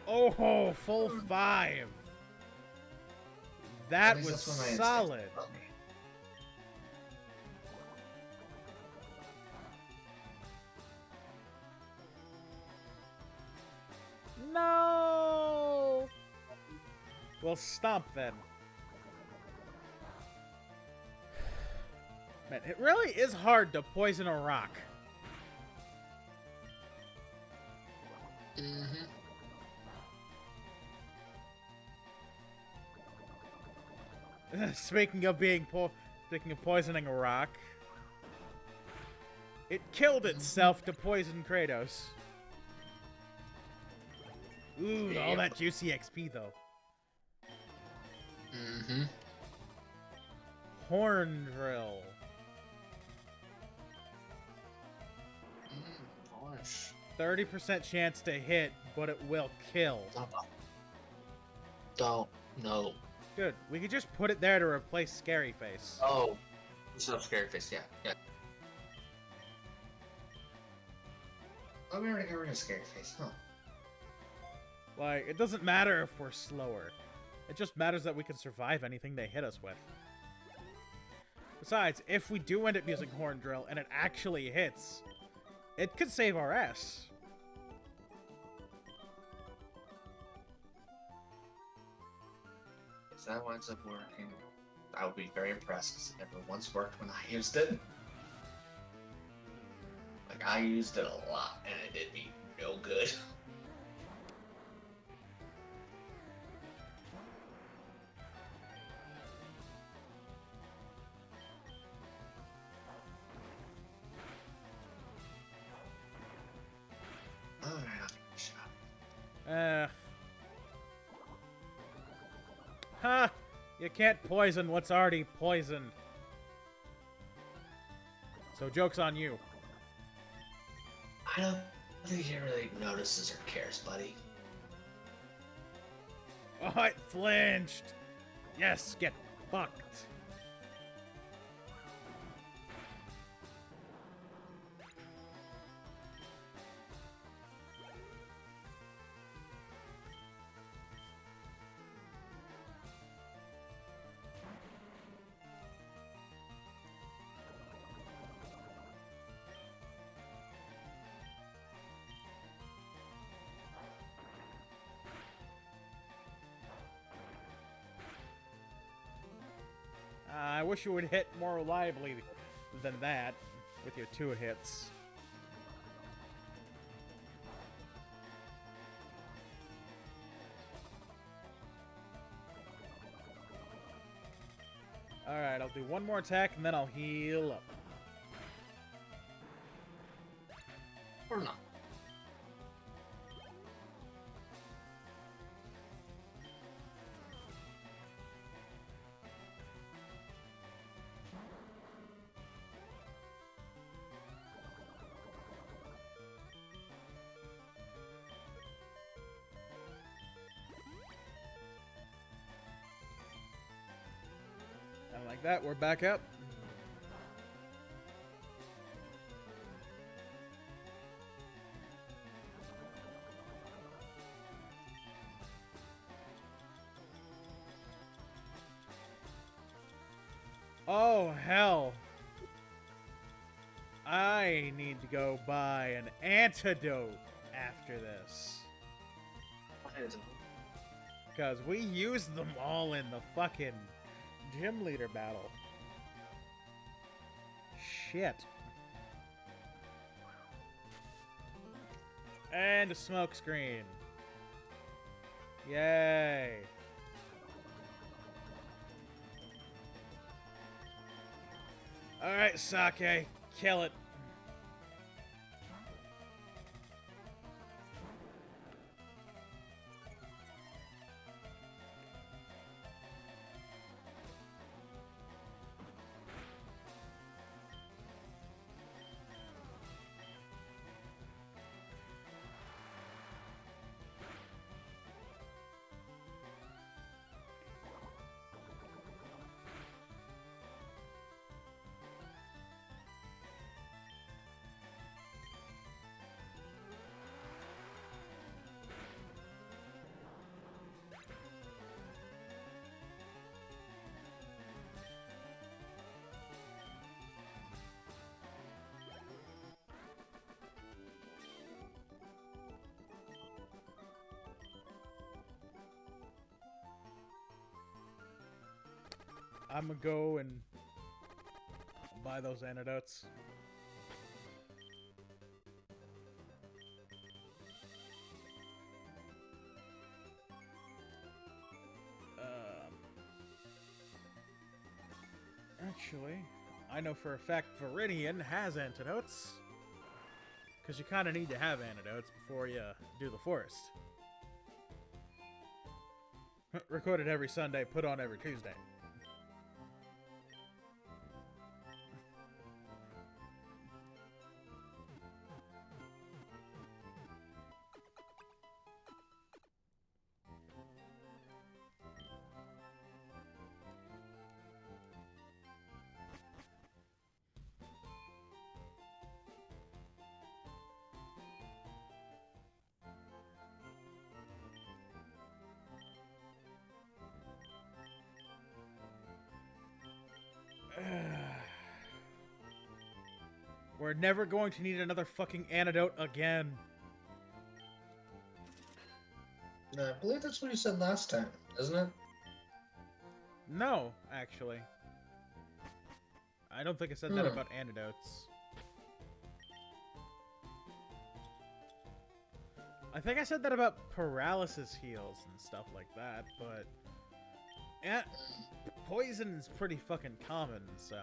S1: Oh, full 5. That
S2: At least
S1: was
S2: that's what my instinct
S1: solid.
S2: tells me.
S1: No! Well, stomp then. Man, it really is hard to poison a rock.
S2: Mm-hmm.
S1: Speaking of poisoning a rock, it killed itself to poison Kratos. Ooh, all that juicy XP though.
S2: Mm-hmm.
S1: Horn drill.
S2: Gosh.
S1: 30% chance to hit, but it will kill.
S2: Don't. No.
S1: Good. We could just put it there to replace Scary Face.
S2: Oh. So scary face, yeah. Yeah. Oh, we already got rid of scary face, huh?
S1: Like, it doesn't matter if we're slower. It just matters that we can survive anything they hit us with. Besides, if we do end up using Horn Drill and it actually hits, it could save our ass.
S2: If that winds up working, I would be very impressed because it never once worked when I used it. Like, I used it a lot and it did me no good. Alright, I'll give it a shot.
S1: Huh. You can't poison what's already poisoned. So joke's on you.
S2: I don't think he really notices or cares, buddy.
S1: Oh, it flinched. Yes, get fucked. I wish you would hit more reliably than that with your 2 hits. Alright, I'll do one more attack and then I'll heal up.
S2: Or not.
S1: And like that, we're back up. Oh, hell. I need to go buy an antidote after this. Because we used them all in the fucking gym leader battle. Shit. And a smoke screen. Yay. Alright, Sake. Kill it. I'm gonna go and buy those antidotes. Actually, I know for a fact Viridian has antidotes. Because you kind of need to have antidotes before you do the forest. Recorded every Sunday, put on every Tuesday. We're never going to need another fucking antidote again.
S3: No, I believe that's what you said last time, isn't it?
S1: No, actually. I don't think I said that about antidotes. I think I said that about paralysis heals and stuff like that, but... poison is pretty fucking common, so...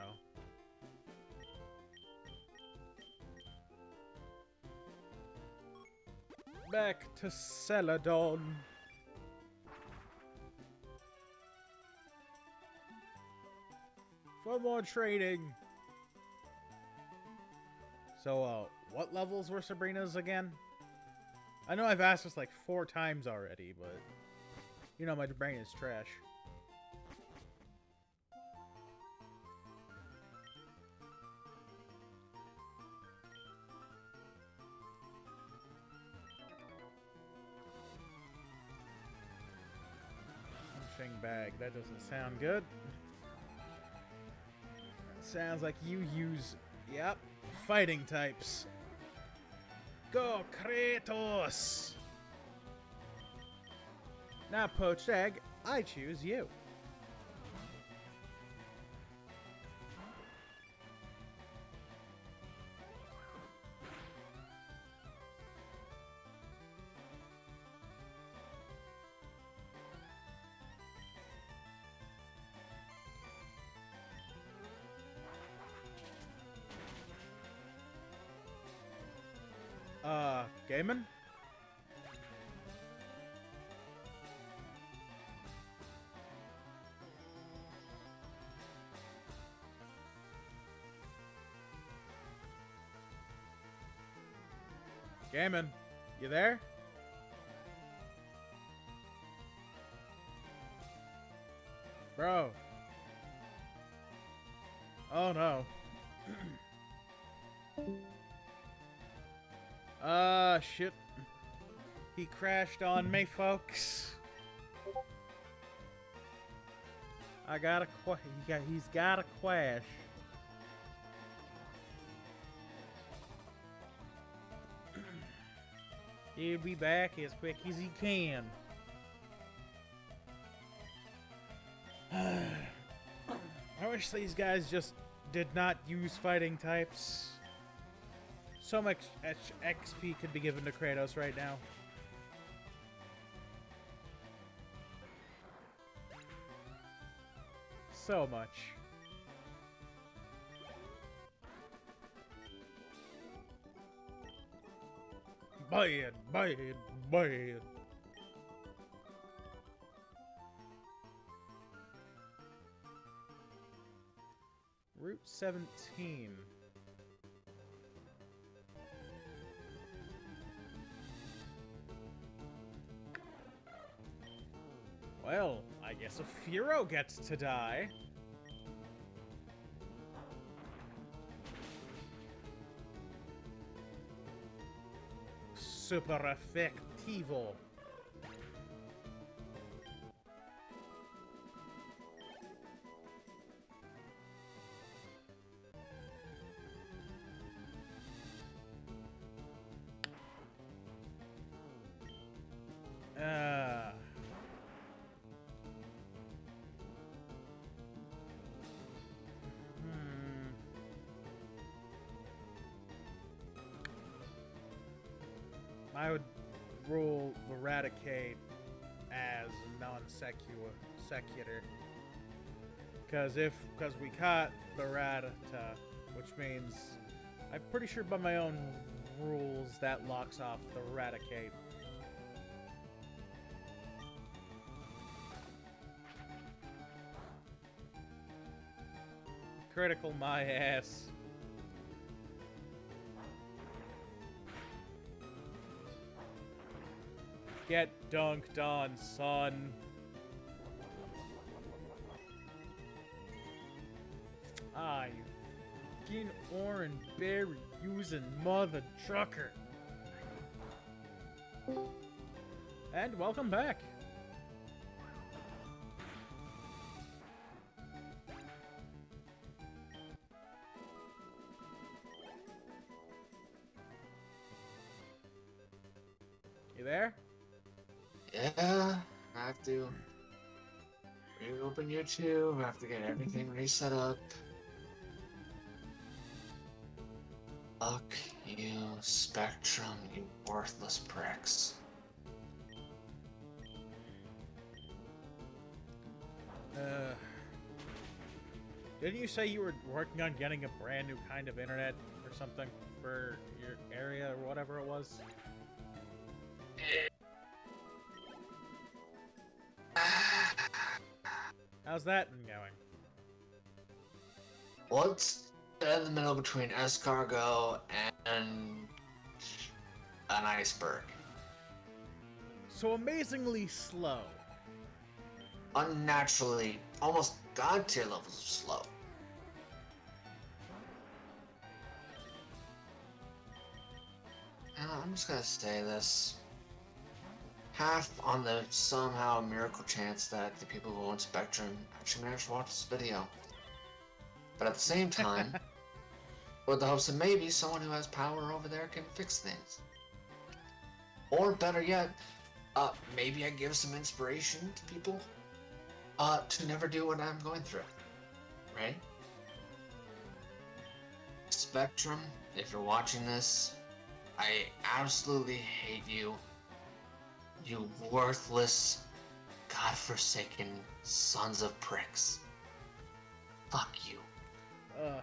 S1: Back to Celadon. For more training. So, what levels were Sabrina's again? I know I've asked this like 4 times already, but... You know, my brain is trash. Punching bag, that doesn't sound good. Sounds like you use, yep, fighting types. Go, Kratos! Now, poached egg, I choose you. Gaiman? Gaiman, you there? Bro. Oh no. Shit. He crashed on me, folks. I got a he's got a crash. He'll be back as quick as he can. I wish these guys just did not use fighting types. So much XP could be given to Kratos right now. So much. Bad, bad, bad. Route 17. Well, I guess a Furo gets to die. Super effectivo. I would rule eradicate as non-sequitur. Because we caught the Ratata, which means I'm pretty sure by my own rules that locks off the eradicate. Critical my ass. Get dunked on, son. Ah, you fucking orange berry using mother trucker. And welcome back. You there?
S2: Yeah, I have to reopen YouTube. I have to get everything reset up. Fuck you, Spectrum, you worthless pricks.
S1: Didn't you say you were working on getting a brand new kind of internet or something for your area or whatever it was? How's that going?
S2: Well, it's in the middle between escargot and an iceberg.
S1: So amazingly slow.
S2: Unnaturally, almost god tier levels of slow. I'm just gonna say this. Half on the somehow miracle chance that the people who own Spectrum actually managed to watch this video. But at the same time, with the hopes that maybe someone who has power over there can fix things. Or better yet, maybe I give some inspiration to people to never do what I'm going through. Right? Spectrum, if you're watching this, I absolutely hate you. You worthless, godforsaken sons of pricks. Fuck you. I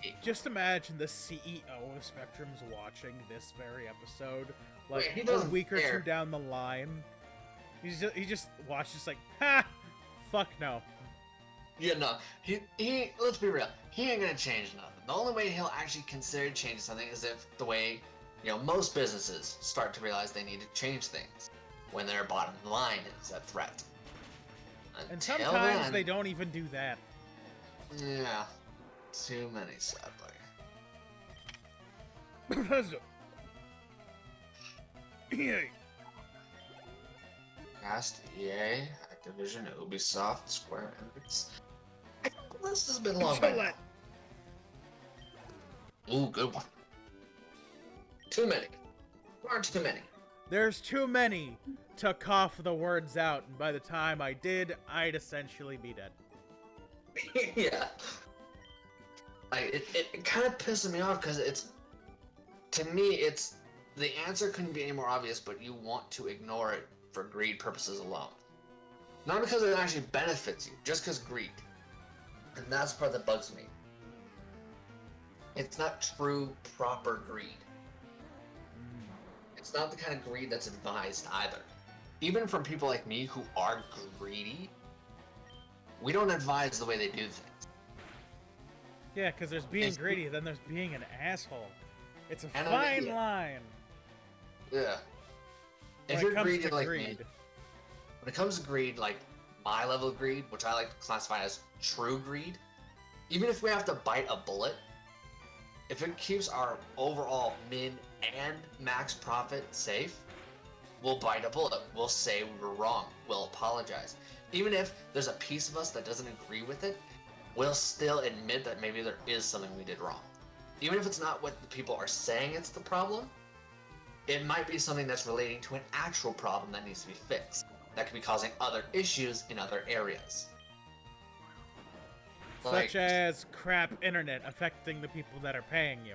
S2: hate
S1: Just imagine the CEO of Spectrum's watching this very episode, like
S2: Wait, he
S1: a
S2: doesn't
S1: week or
S2: care.
S1: two down the line. He just watches like, ha, fuck no.
S2: Yeah, no. He. Let's be real. He ain't gonna change nothing. The only way he'll actually consider changing something is if the way, most businesses start to realize they need to change things when their bottom line is a threat.
S1: And
S2: Until
S1: sometimes
S2: then,
S1: they don't even do that.
S2: Yeah, too many, sadly.
S1: Yay.
S2: Cast, EA, Activision, Ubisoft, Square Enix. I think the list has been long by now. Ooh, good one. Too many. Far too many.
S1: There's too many to cough the words out, and by the time I did, I'd essentially be dead.
S2: Yeah. It kind of pisses me off because to me, the answer couldn't be any more obvious, but you want to ignore it for greed purposes alone. Not because it actually benefits you, just because greed. And that's the part that bugs me. It's not true, proper greed. It's not the kind of greed that's advised either. Even from people like me who are greedy, we don't advise the way they do things.
S1: Yeah, because there's being
S2: It's-
S1: greedy, then there's being an asshole. It's a
S2: And an
S1: fine
S2: idiot.
S1: line.
S2: Yeah. If
S1: When
S2: you're
S1: it comes
S2: greedy
S1: to
S2: like
S1: greed.
S2: me, when it comes to greed, like my level of greed, which I like to classify as true greed, even if we have to bite a bullet, if it keeps our overall min and max profit safe, we'll bite a bullet. We'll say we were wrong. We'll apologize. Even if there's a piece of us that doesn't agree with it, we'll still admit that maybe there is something we did wrong. Even if it's not what the people are saying it's the problem, it might be something that's relating to an actual problem that needs to be fixed. That could be causing other issues in other areas.
S1: Such as crap internet affecting the people that are paying you.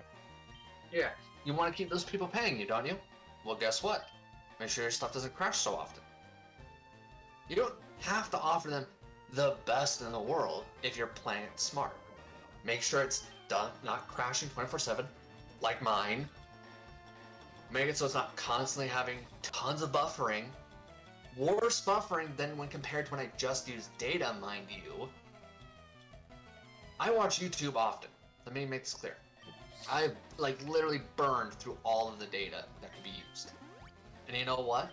S2: Yeah, you want to keep those people paying you, don't you? Well, guess what? Make sure your stuff doesn't crash so often. You don't have to offer them the best in the world if you're playing it smart. Make sure it's done, not crashing 24/7, like mine. Make it so it's not constantly having tons of buffering. Worse buffering than when compared to when I just use data, mind you. I watch YouTube often. Let me make this clear. I literally burned through all of the data that could be used. And you know what?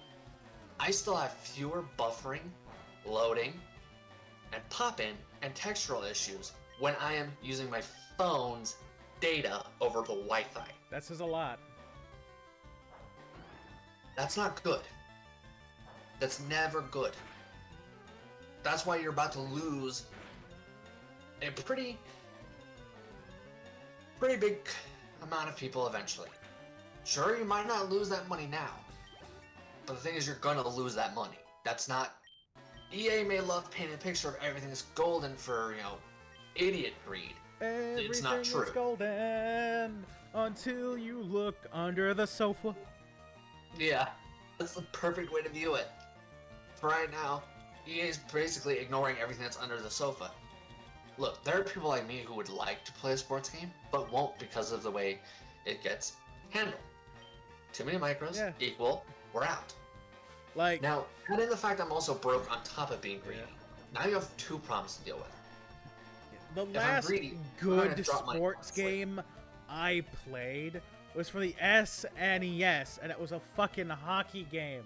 S2: I still have fewer buffering, loading, and pop-in and textural issues when I am using my phone's data over the Wi-Fi.
S1: That says a lot.
S2: That's not good. That's never good. That's why you're about to lose a pretty big amount of people eventually. Sure, you might not lose that money now, but the thing is, you're gonna lose that money. That's not... EA may love painting a picture of everything is golden for, idiot greed. It's not true.
S1: Everything is golden until you look under the sofa.
S2: Yeah, that's the perfect way to view it. For right now, EA is basically ignoring everything that's under the sofa. Look, there are people like me who would like to play a sports game, but won't because of the way it gets handled. Too many micros, equal, we're out. Now, add in the fact I'm also broke on top of being greedy. Now you have two problems to deal with.
S1: The last good sports game I played was for the SNES, and it was a fucking hockey game.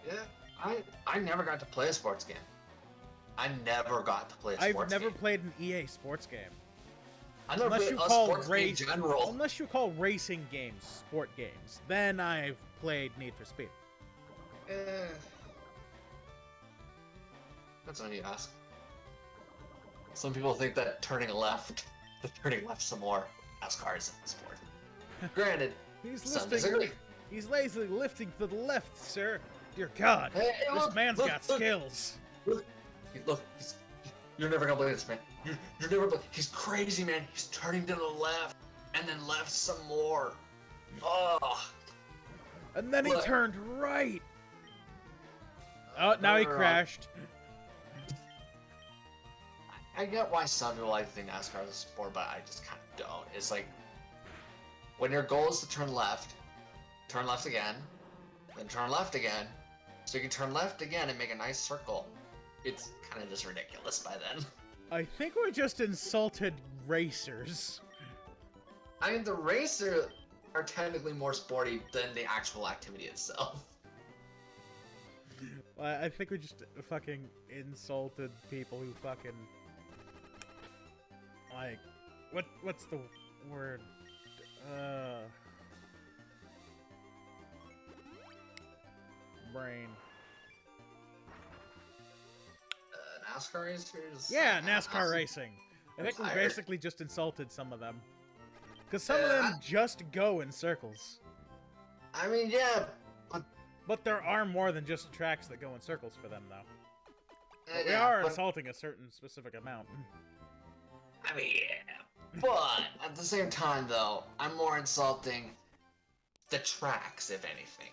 S2: Yeah, I never got to play a sports game. I never got to play a sports game.
S1: I've never played an EA sports game.
S2: I never played a sports game in general.
S1: Unless you call racing games sport games, then I've played Need for Speed.
S2: That's all you ask. Some people think that turning left some more, NASCAR is a sport. Granted, some disagree.
S1: He's lazily lifting to the left, sir. Dear God, this man's got skills.
S2: Look, you're never gonna believe this, man. You're never. He's crazy, man. He's turning to the left and then left some more. Oh.
S1: And then he turned right. Oh, now he crashed.
S2: I get why some people like to think NASCAR is a sport, but I just kind of don't. It's like, when your goal is to turn left again, then turn left again, so you can turn left again and make a nice circle. It's kind of just ridiculous by then.
S1: I think we just insulted racers.
S2: I mean, the racers are technically more sporty than the actual activity itself.
S1: I think we just fucking insulted people who fucking... Like, what's the word? Brain.
S2: NASCAR racers?
S1: Yeah, NASCAR racing. I think we basically just insulted some of them. Because some of them just go in circles.
S2: I mean, yeah,
S1: but there are more than just tracks that go in circles for them, though. We are insulting a certain specific amount.
S2: I mean, yeah. But at the same time, though, I'm more insulting the tracks, if anything.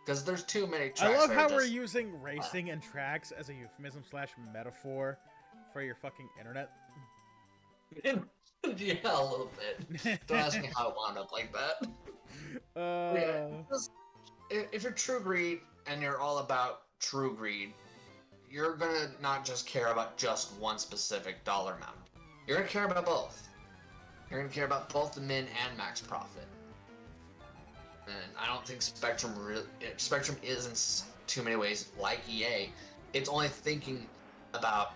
S2: Because there's too many tracks.
S1: I love how we're using racing and tracks as a euphemism / metaphor for your fucking internet.
S2: Yeah, a little bit. Don't ask me how it wound up like that. If you're true greed and you're all about true greed, you're gonna not just care about just one specific dollar amount. You're gonna care about both. You're gonna care about both the min and max profit. And I don't think Spectrum is in too many ways like EA. It's only thinking about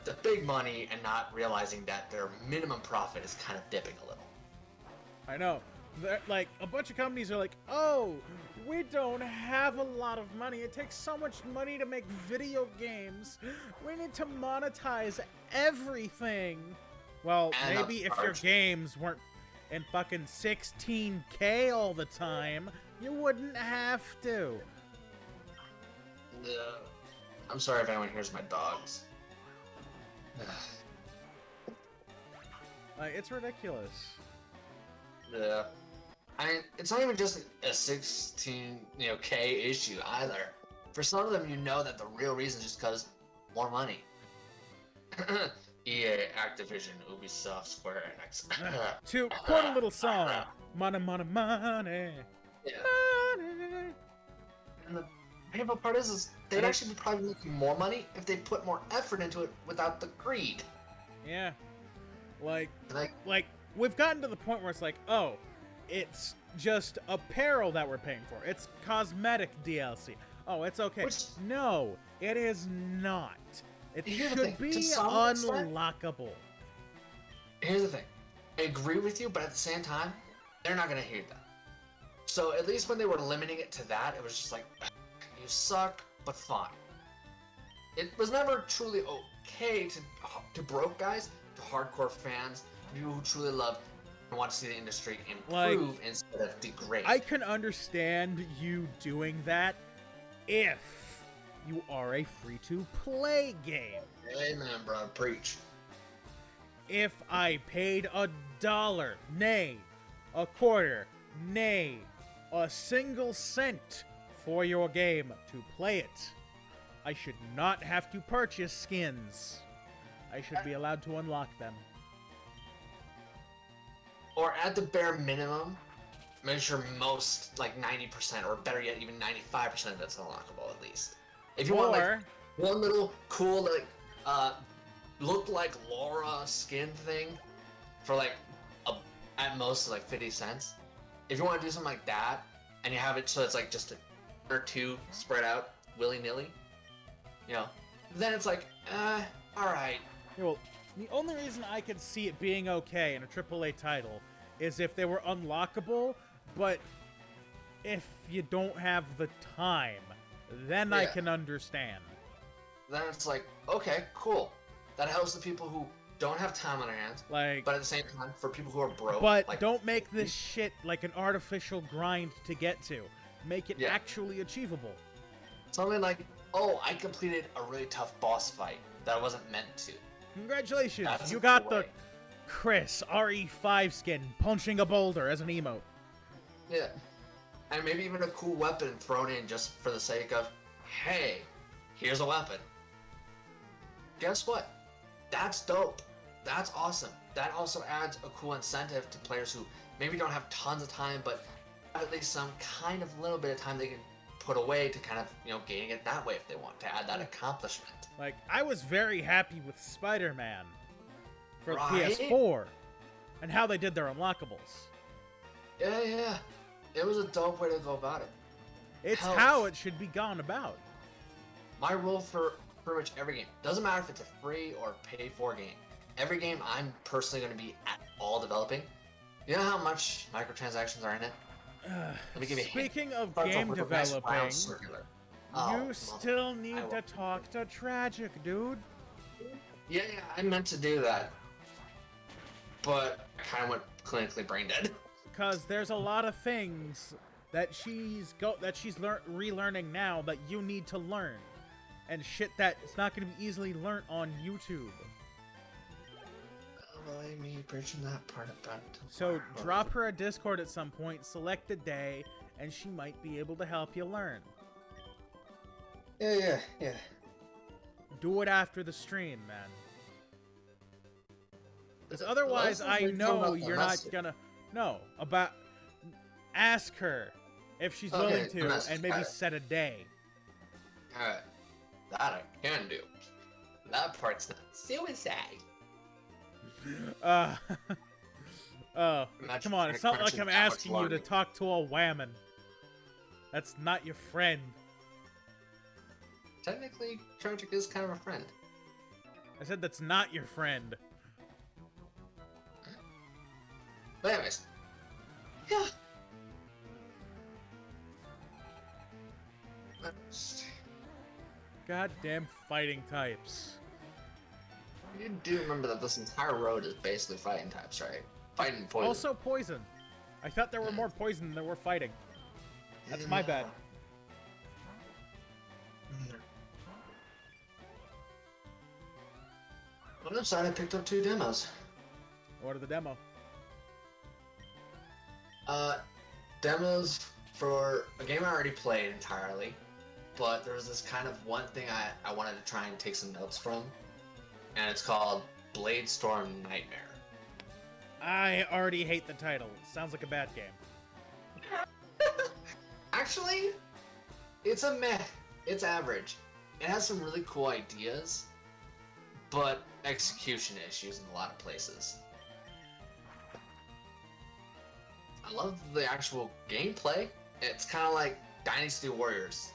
S2: the big money and not realizing that their minimum profit is kind of dipping a little.
S1: I know. Like, a bunch of companies are like, oh, we don't have a lot of money. It takes so much money to make video games. We need to monetize everything. Well, and maybe if your games weren't in fucking 16K all the time, you wouldn't have to.
S2: I'm sorry if anyone hears my dogs.
S1: It's ridiculous.
S2: Yeah. it's not even just a 16, K issue either. For some of them, you know that the real reason is just because more money. EA, Activision, Ubisoft, Square Enix.
S1: To quote a little song, money, money, money.
S2: Yeah.
S1: Money.
S2: And the painful part is they'd actually be probably making more money if they put more effort into it without the greed.
S1: Yeah. Like,
S2: Like,
S1: we've gotten to the point where it's like, oh, it's just apparel that we're paying for. It's cosmetic DLC. Oh, it's okay. No, it is not. It
S2: Here's the
S1: should
S2: thing, to
S1: be
S2: some extent-
S1: unlockable.
S2: here's the thing. I agree with you, but at the same time, they're not gonna hear that. So at least when they were limiting it to that, it was just like, you suck, but fine. It was never truly okay to broke guys, to hardcore fans, to people who truly love and want to see the industry improve instead of degrade.
S1: I can understand you doing that if you are a free-to-play game.
S2: Amen, bro. Preach.
S1: If I paid $1, nay, a quarter, nay, a single cent for your game to play it, I should not have to purchase skins. I should be allowed to unlock them.
S2: Or at the bare minimum, make sure most, like 90%, or better yet, even 95% of it's unlockable at least. If you want like one little cool, like, look like Laura skin thing for like at most like 50 cents. If you want to do something like that, and you have it so it's like just a or two spread out willy-nilly, then it's like, alright.
S1: Yeah, well, the only reason I could see it being okay in a AAA title is if they were unlockable, but if you don't have the time, then I can understand.
S2: Then it's like, okay, cool. That helps the people who don't have time on their hands.
S1: Like,
S2: but at the same time, for people who are broke.
S1: but
S2: like,
S1: don't make this shit like an artificial grind to get to. Make it
S2: Yeah.
S1: actually achievable.
S2: something like, oh, I completed a really tough boss fight that I wasn't meant to.
S1: Congratulations,
S2: That's
S1: you
S2: a
S1: got
S2: cool
S1: the
S2: way.
S1: Chris RE5 skin punching a boulder as an emote.
S2: Yeah. And maybe even a cool weapon thrown in just for the sake of, hey, here's a weapon. Guess what? That's dope. That's awesome. That also adds a cool incentive to players who maybe don't have tons of time, but have at least some kind of little bit of time they can put away to kind of, gaining it that way if they want to add that accomplishment.
S1: Like, I was very happy with Spider-Man for
S2: Right?
S1: PS4 and how they did their unlockables.
S2: Yeah. It was a dope way to go about it.
S1: It's
S2: Health.
S1: how it should be gone about.
S2: My rule for pretty much every game, doesn't matter if it's a free or pay-for game, every game I'm personally going to be at all developing, you know how much microtransactions are in it? Let me give you a hint.
S1: Speaking of
S2: Starts off
S1: game
S2: with a nice round
S1: developing,
S2: circular. Oh,
S1: you still need
S2: I
S1: to
S2: will.
S1: talk to Tragic, dude.
S2: Yeah, I meant to do that. But I kind of went clinically brain dead.
S1: Because there's a lot of things that she's relearning now that you need to learn. And shit that it's not going to be easily learnt on YouTube.
S2: Believe me, bridging that part about.
S1: So drop her a Discord at some point, select a day, and she might be able to help you learn.
S2: Yeah.
S1: Do it after the stream, man. Because otherwise,
S2: Let's
S1: I
S2: talk
S1: know
S2: about the
S1: you're not
S2: message.
S1: gonna. No, ask her if she's
S2: Okay,
S1: willing
S2: the
S1: to,
S2: message,
S1: and maybe
S2: alright.
S1: set a day.
S2: Alright. That I can do. That part's not suicide.
S1: Oh,
S2: Imagine
S1: come on! It's not like
S2: crunching
S1: I'm
S2: that much
S1: asking you to
S2: learning.
S1: talk to a whammon. That's not your friend.
S2: Technically, Tragic is kind of a friend.
S1: I said that's not your friend.
S2: But anyways. Yeah.
S1: Goddamn fighting types.
S2: You do remember that this entire road is basically fighting types, right? Fighting poison.
S1: Also poison. I thought there were more poison than there were fighting. That's my bad.
S2: On the side, I picked up 2 demos.
S1: What are the demo?
S2: demos for a game I already played entirely, but there was this kind of one thing I wanted to try and take some notes from, and it's called Blade Storm Nightmare.
S1: I already hate the title. Sounds like a bad game.
S2: Actually, it's a meh. It's average. It has some really cool ideas, but execution issues in a lot of places. I love the actual gameplay. It's kind of like Dynasty Warriors,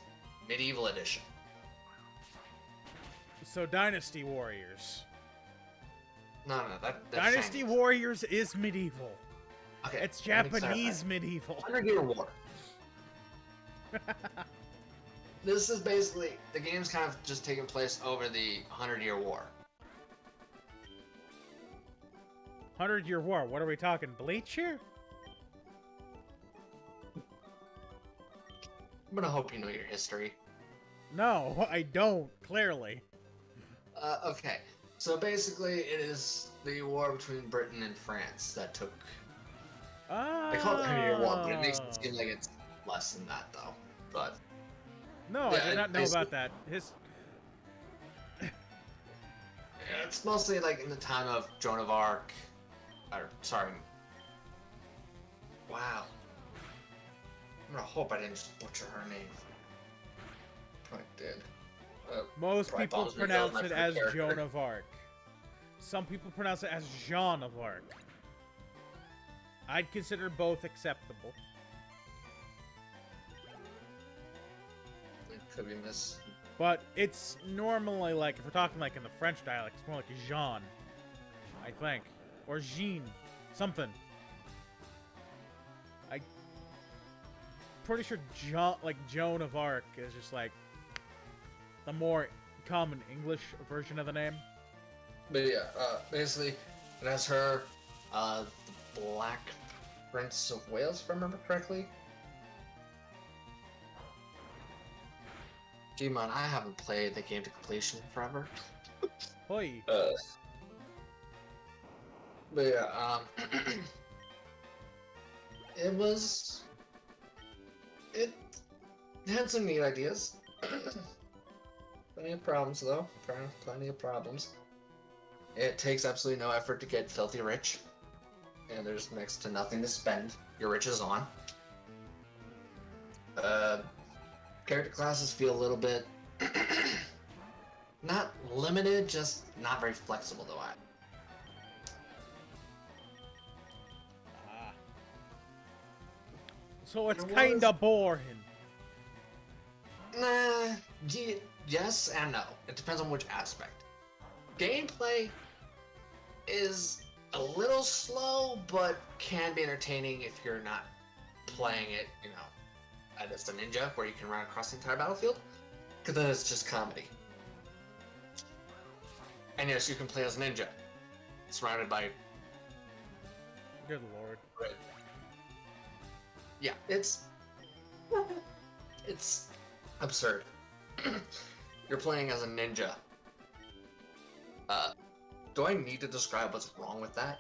S2: Medieval Edition.
S1: So Dynasty Warriors.
S2: No, that's
S1: Dynasty
S2: Chinese.
S1: Warriors is medieval.
S2: Okay,
S1: It's
S2: let me
S1: Japanese
S2: clarify.
S1: medieval.
S2: 100-Year War. This is basically, the game's kind of just taking place over the 100-Year War.
S1: 100-Year War. What are we talking? Bleach here?
S2: I'm gonna hope you know your history.
S1: No, I don't, clearly.
S2: Okay, so basically it is the war between Britain and France that took...
S1: Oh.
S2: They call it 100-Year War, but it makes it seem like it's less than that, though. But...
S1: No,
S2: Yeah,
S1: I did not know
S2: basically-
S1: about that.
S2: It's mostly like in the time of Joan of Arc. Or, sorry. Wow. I'm gonna hope I didn't just butcher her name. Probably did.
S1: Most
S2: Probably
S1: people
S2: bothers me
S1: pronounce
S2: about
S1: it
S2: my
S1: as
S2: character.
S1: Joan of Arc. Some people pronounce it as Jean of Arc. I'd consider both acceptable.
S2: It could be miss.
S1: But it's normally like, if we're talking like in the French dialect, it's more like Jean, I think. Or Jean. Something. I'm pretty sure Joan of Arc is just like the more common English version of the name.
S2: But yeah, basically, it has her, the Black Prince of Wales, if I remember correctly. Gee, man, I haven't played the game to completion forever.
S1: Hoi.
S2: But yeah, it had some neat ideas. Plenty of problems, though. Plenty of problems. It takes absolutely no effort to get filthy rich, and there's next to nothing to spend your riches on. Character classes feel a little bit not limited, just not very flexible, though.
S1: So it's
S2: There
S1: kinda boring.
S2: Nah, yes and no. It depends on which aspect. Gameplay is a little slow, but can be entertaining if you're not playing it, as a ninja, where you can run across the entire battlefield. Because then it's just comedy. And yes, you can play as a ninja, surrounded by
S1: Good lord.
S2: red. Yeah, it's absurd. You're playing as a ninja. Do I need to describe what's wrong with that?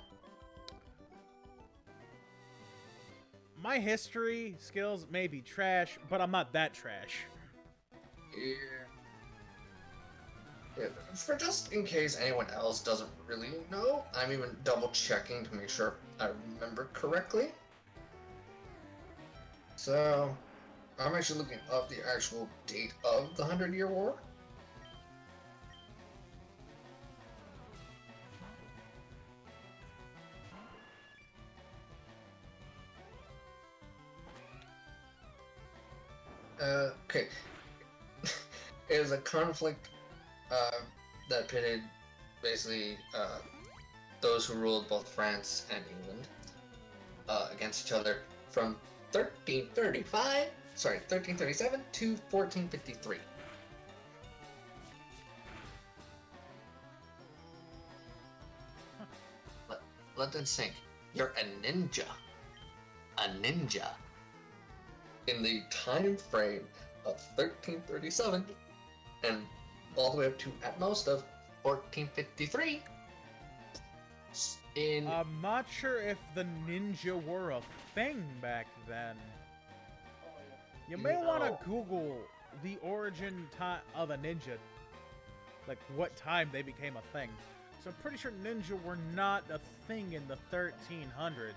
S1: My history skills may be trash, but I'm not that trash.
S2: Yeah, for just in case anyone else doesn't really know, I'm even double checking to make sure I remember correctly. So, I'm actually looking up the actual date of the 100-Year War. Okay. It was a conflict that pitted basically those who ruled both France and England against each other from 1337 to 1453. Let that sink. You're a ninja. A ninja. In the time frame of 1337 and all the way up to at most of 1453.
S1: I'm not sure if the ninja were a thing back then. You may want
S3: No.
S1: to Google the origin time of a ninja. Like, what time they became a thing. So I'm pretty sure ninja were not a thing in the 1300s.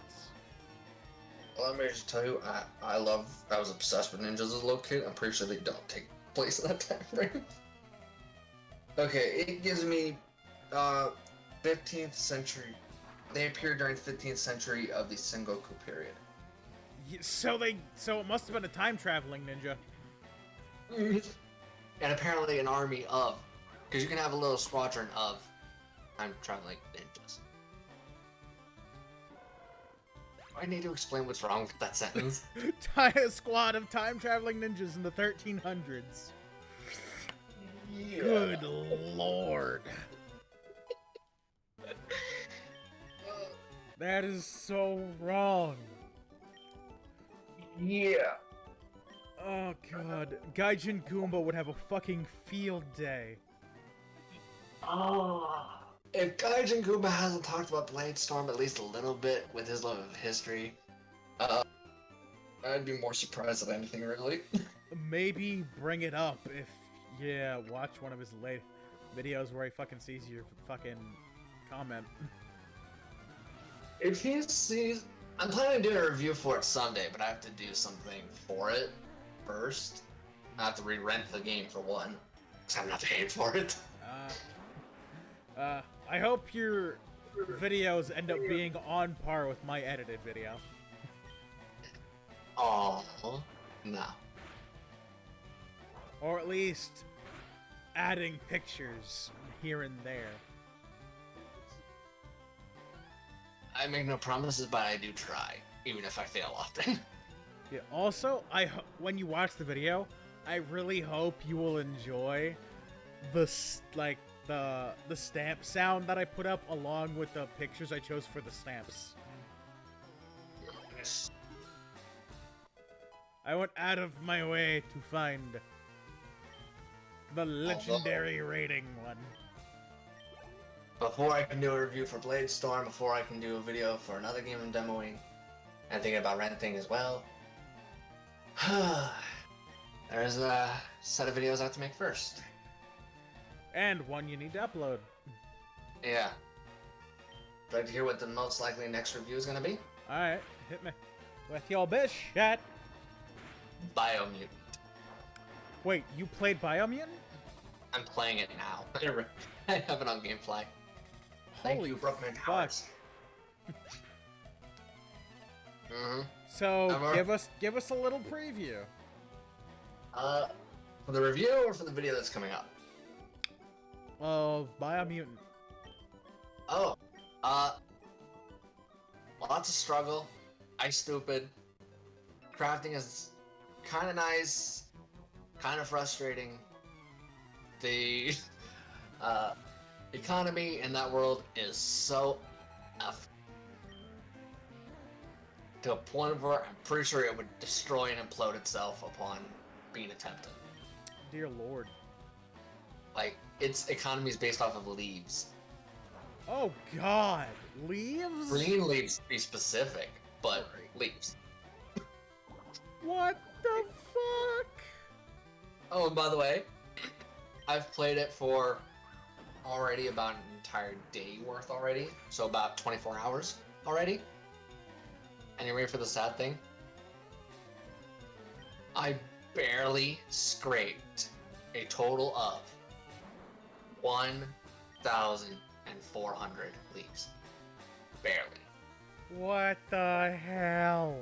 S3: Well, let me just tell you, I was obsessed with ninjas as a little kid. I'm pretty sure they don't take place in that time frame. Okay, it gives me 15th century. They appeared during the 15th century of the Sengoku period.
S1: So it must have been a time traveling ninja.
S2: And apparently an army of, because you can have a little squadron of time traveling ninjas. I need to explain what's wrong with that sentence.
S1: A squad of time traveling ninjas in the 1300s.
S3: Yeah.
S1: Good lord. That is so wrong.
S3: Yeah.
S1: Oh god. Gaijin Goomba would have a fucking field day.
S2: Oh. If Gaijin Goomba hasn't talked about Blade Storm at least a little bit with his love of history,
S3: I'd be more surprised at anything, really.
S1: Maybe bring it up if, yeah, watch one of his late videos where he fucking sees your fucking comment.
S2: if he sees, I'm planning to do a review for it Sunday, but I have to do something for it first. I have to re-rent the game for one, because I'm not paying for it.
S1: I hope your videos end up being on par with my edited video.
S2: Oh, no.
S1: Or at least adding pictures here and there.
S2: I make no promises, but I do try, even if I fail often.
S1: Yeah, also, when you watch the video, I really hope you will enjoy the stamp sound that I put up along with the pictures I chose for the stamps.
S2: Yes.
S1: I went out of my way to find the legendary rating one.
S2: Before I can do a review for Blade Storm, before I can do a video for another game I'm demoing, and thinking about renting as well, there's a set of videos I have to make first.
S1: And one you need to upload.
S2: Yeah. Would you like to hear what the most likely next review is going to be?
S1: Alright, hit me with your bitch shit.
S2: Biomutant.
S1: Wait, you played Biomutant?
S2: I'm playing it now. I have it on GameFly. Thank
S1: Holy
S2: you, Brookman
S1: fuck.
S2: Towers. Mm-hmm.
S1: So,
S2: Ever?
S1: give us a little preview.
S2: For the review or for the video that's coming up?
S1: Of Biomutant.
S2: Oh, lots of struggle. I stupid. Crafting is kind of nice, kind of frustrating. The economy in that world is so F. To a point where I'm pretty sure it would destroy and implode itself upon being attempted.
S1: Dear lord.
S2: Like, its economy is based off of leaves.
S1: Oh god. Leaves?
S2: Green leaves, to be specific, but leaves.
S1: What the fuck?
S2: Oh, and by the way, I've played it for already about an entire day worth already, so about 24 hours already. And you ready for the sad thing? I barely scraped a total of 1,400 leaves. Barely.
S1: What the hell?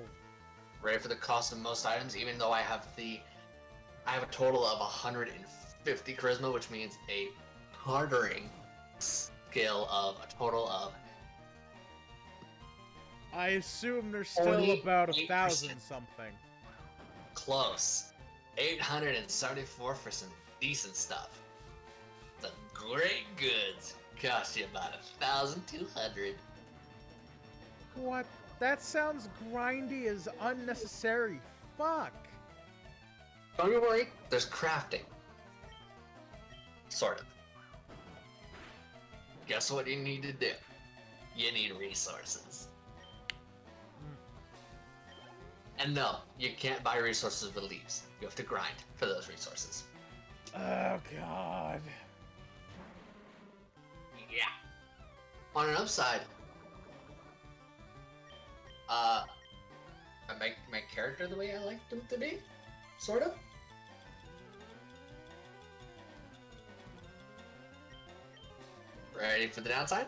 S2: Ready for the cost of most items, even though I have a total of 150 charisma, which means a hardening skill of a total of
S1: I assume there's still
S2: 48%.
S1: about 1,000 something.
S2: close. 874 for some decent stuff. The great goods cost you about 1,200.
S1: What? That sounds grindy as unnecessary. Fuck.
S2: Don't you worry, there's crafting. Sort of. Guess what you need to do? You need resources.
S3: And no, you can't buy resources with leaves. You have to grind for those resources.
S1: Oh god.
S3: Yeah. On an upside, I make my character the way I like them to be, sort of. Ready for the downside?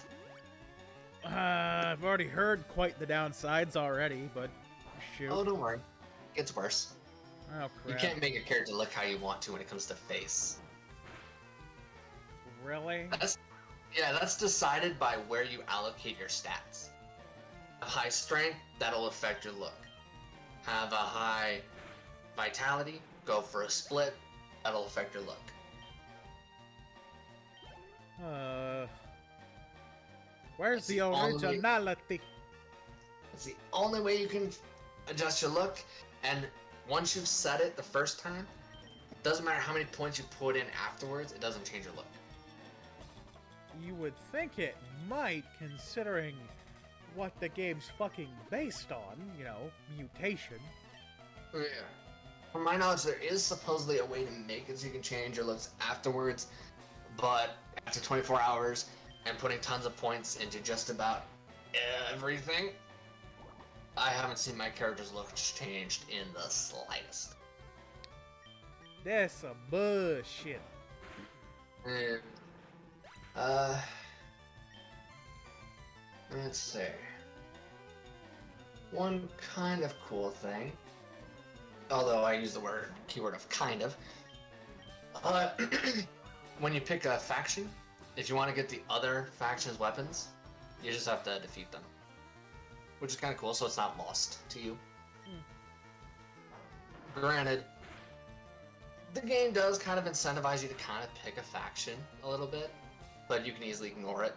S1: I've already heard quite the downsides already, but shoot.
S3: Oh, don't worry. It gets worse.
S1: Oh
S3: You
S1: crap.
S3: can't make a character look how you want to when it comes to face.
S1: Really?
S3: That's decided by where you allocate your stats. A high strength, that'll affect your look. Have a high vitality, go for a split, that'll affect your look.
S1: Where's
S3: That's
S1: the
S3: the only-
S1: originality?
S3: It's the only way you can adjust your look, and once you've set it the first time, it doesn't matter how many points you put in afterwards, it doesn't change your look.
S1: You would think it might, considering what the game's fucking based on, you know, mutation.
S3: Yeah. From my knowledge, there is supposedly a way to make it so you can change your looks afterwards, but after 24 hours and putting tons of points into just about everything, I haven't seen my character's looks changed in the slightest.
S1: That's some bullshit.
S3: And, let's see. One kind of cool thing, although I use the keyword of kind of, when you pick a faction, if you want to get the other faction's weapons, you just have to defeat them. Which is kind of cool, so it's not lost to you. Granted, the game does kind of incentivize you to kind of pick a faction a little bit, but you can easily ignore it.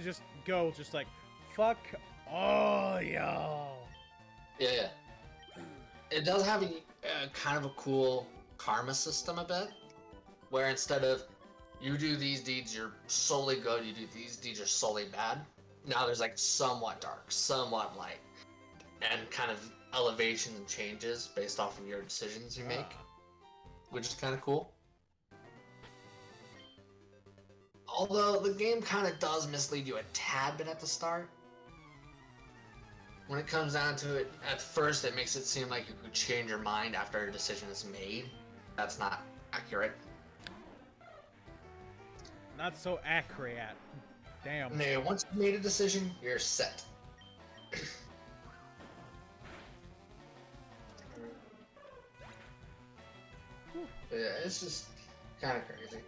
S1: Just go, just like, fuck all y'all.
S3: Yeah. It does have a kind of a cool karma system a bit, where instead of you do these deeds, you're solely good, you do these deeds, you're solely bad. Now there's like somewhat dark, somewhat light, and kind of elevations and changes based off of your decisions you make, which is kind of cool. Although the game kind of does mislead you a tad bit at the start. When it comes down to it, at first it makes it seem like you could change your mind after a decision is made. That's not accurate.
S1: Not so accurate. Damn.
S3: No, once you've made a decision, you're set. Yeah, it's just kind of crazy.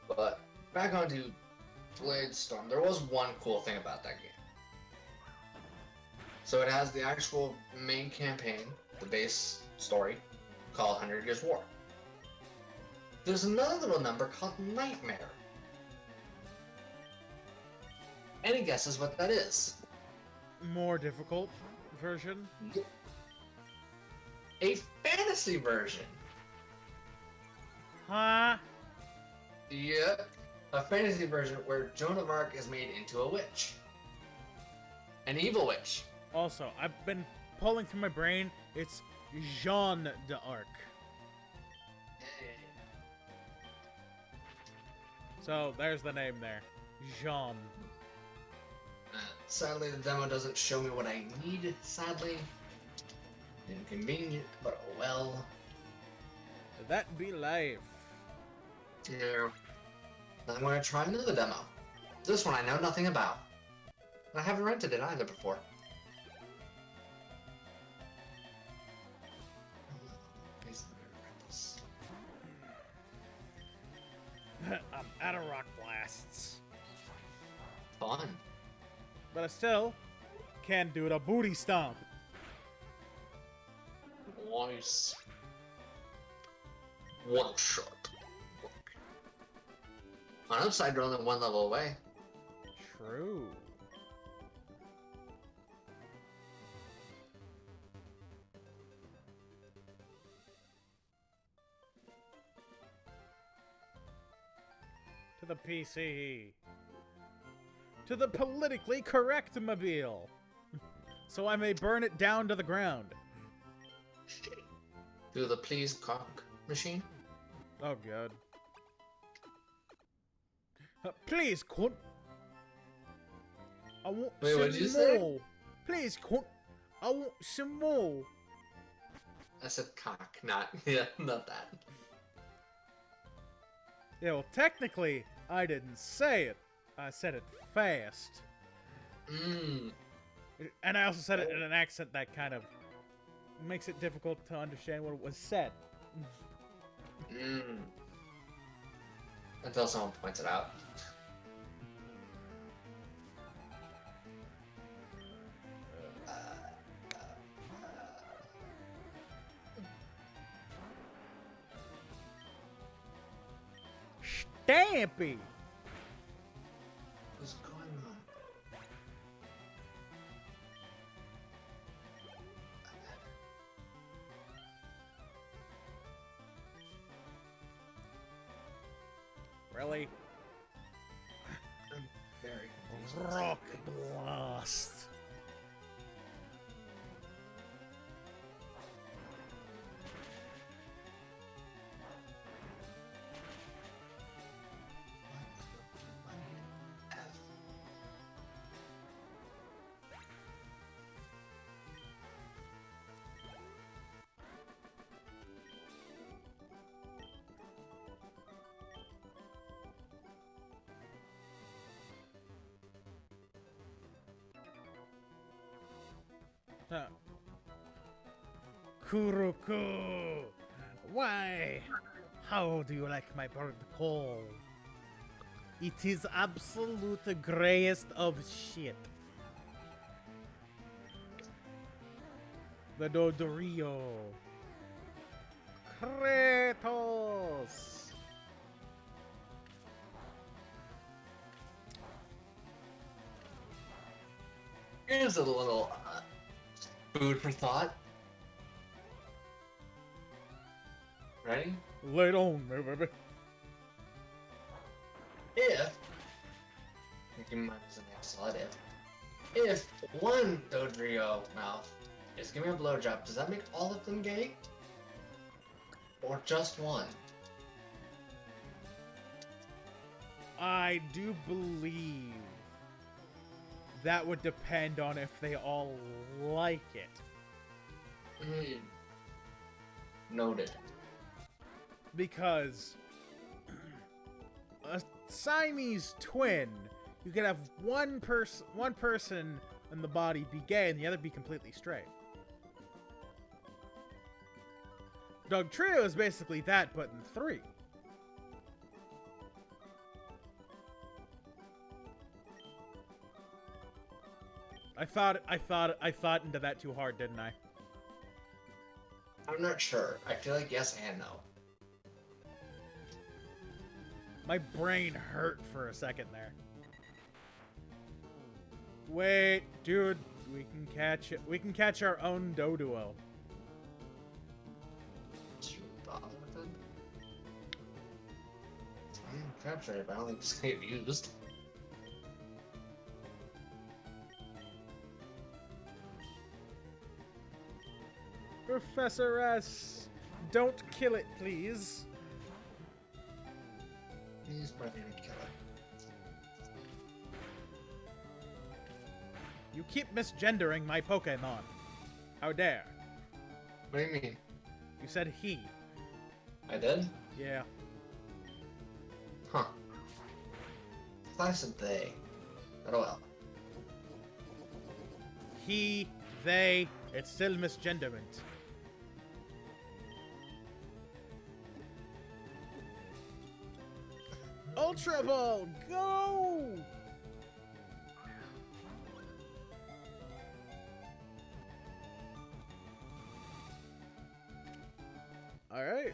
S3: But back onto Bladestorm, there was one cool thing about that game. So it has the actual main campaign, the base story, called 100 Years War. There's another little number called Nightmare. Any guesses what that is?
S1: More difficult version?
S3: A fantasy version.
S1: Huh?
S3: Yep. A fantasy version where Joan of Arc is made into a witch. An evil witch.
S1: Also, I've been pulling through my brain. It's Jeanne d'Arc. So, there's the name there. Jeanne.
S3: Sadly, the demo doesn't show me what I need, sadly. Inconvenient, but oh well.
S1: That be life.
S3: Yeah. I'm going to try another demo. This one I know nothing about. And I haven't rented it either before.
S1: I'm out of rock blasts.
S3: Fun.
S1: But I still can't do the booty stomp.
S3: Nice. One shot. On the upside, you're only one level away.
S1: True. To the PC. to the politically correct mobile, so I may burn it down to the ground.
S3: To the please cock machine.
S1: Oh god. Please, cunt. I want
S3: Wait,
S1: some
S3: what did you say?
S1: more. Please, cunt. I want some more.
S3: I said cock, not not that.
S1: Yeah, well, technically, I didn't say it. I said it fast.
S3: Mmm.
S1: And I also said it in an accent that kind of makes it difficult to understand what was said.
S3: Mmm. Until someone points it out.
S1: Stampy!
S3: What's going on?
S1: Really?
S3: I'm very confused.
S1: Rock Blast. Kuruku! Why? How do you like my bird call? It is absolute greyest of shit. The Dodorio. Kratos!
S3: Here's a little food for thought. Ready?
S1: Lay it on me, baby.
S3: If, you might as an solid if one Dodrio mouth is giving a blowjob, does that make all of them gay? Or just one?
S1: I do believe that would depend on if they all like it.
S3: Mm. Noted.
S1: Because a Siamese twin, you could have one person in the body be gay and the other be completely straight. Dog Trio is basically that, but in 3. I thought into that too hard, didn't I?
S3: I'm not sure. I feel like yes and no.
S1: My brain hurt for a second there. Wait, dude, we can catch it. We can catch our own Doduo.
S3: Should we bother with it? Capture it, but I don't think it's gonna get used.
S1: Professor S, don't kill it, please.
S3: He's probably gonna kill it.
S1: You keep misgendering my Pokemon. How dare?
S3: What do you mean?
S1: You said he.
S3: I did?
S1: Yeah.
S3: Huh. I thought I said they. But oh well.
S1: He, they, it's still misgenderment. Ultra Ball, go! Alright.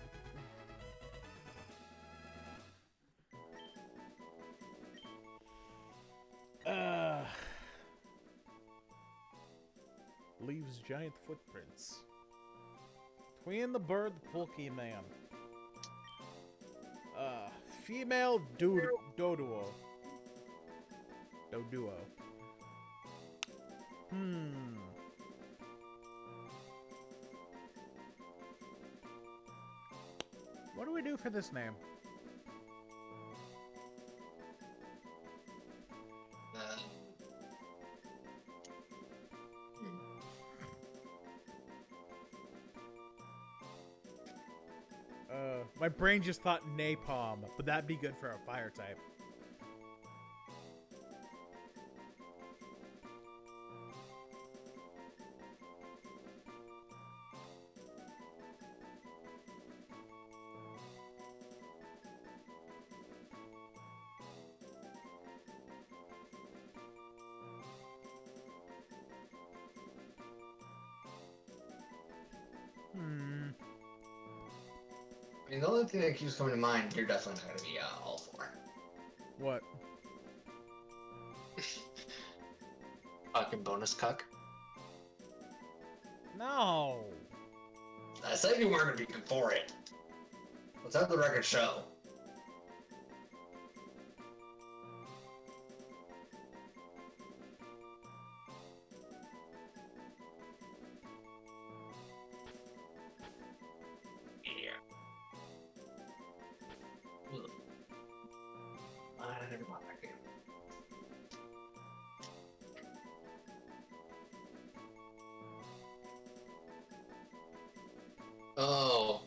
S1: Leaves giant footprints. Between the bird, the Pokemon. Female Doduo. Doduo. What do we do for this name? My brain just thought napalm, but that'd be good for a fire type.
S3: I mean, the only thing that keeps coming to mind, you're definitely not going to be all for.
S1: What?
S3: Fucking bonus cuck.
S1: No.
S3: I said you weren't going to be for it. Let's have the record show. Oh.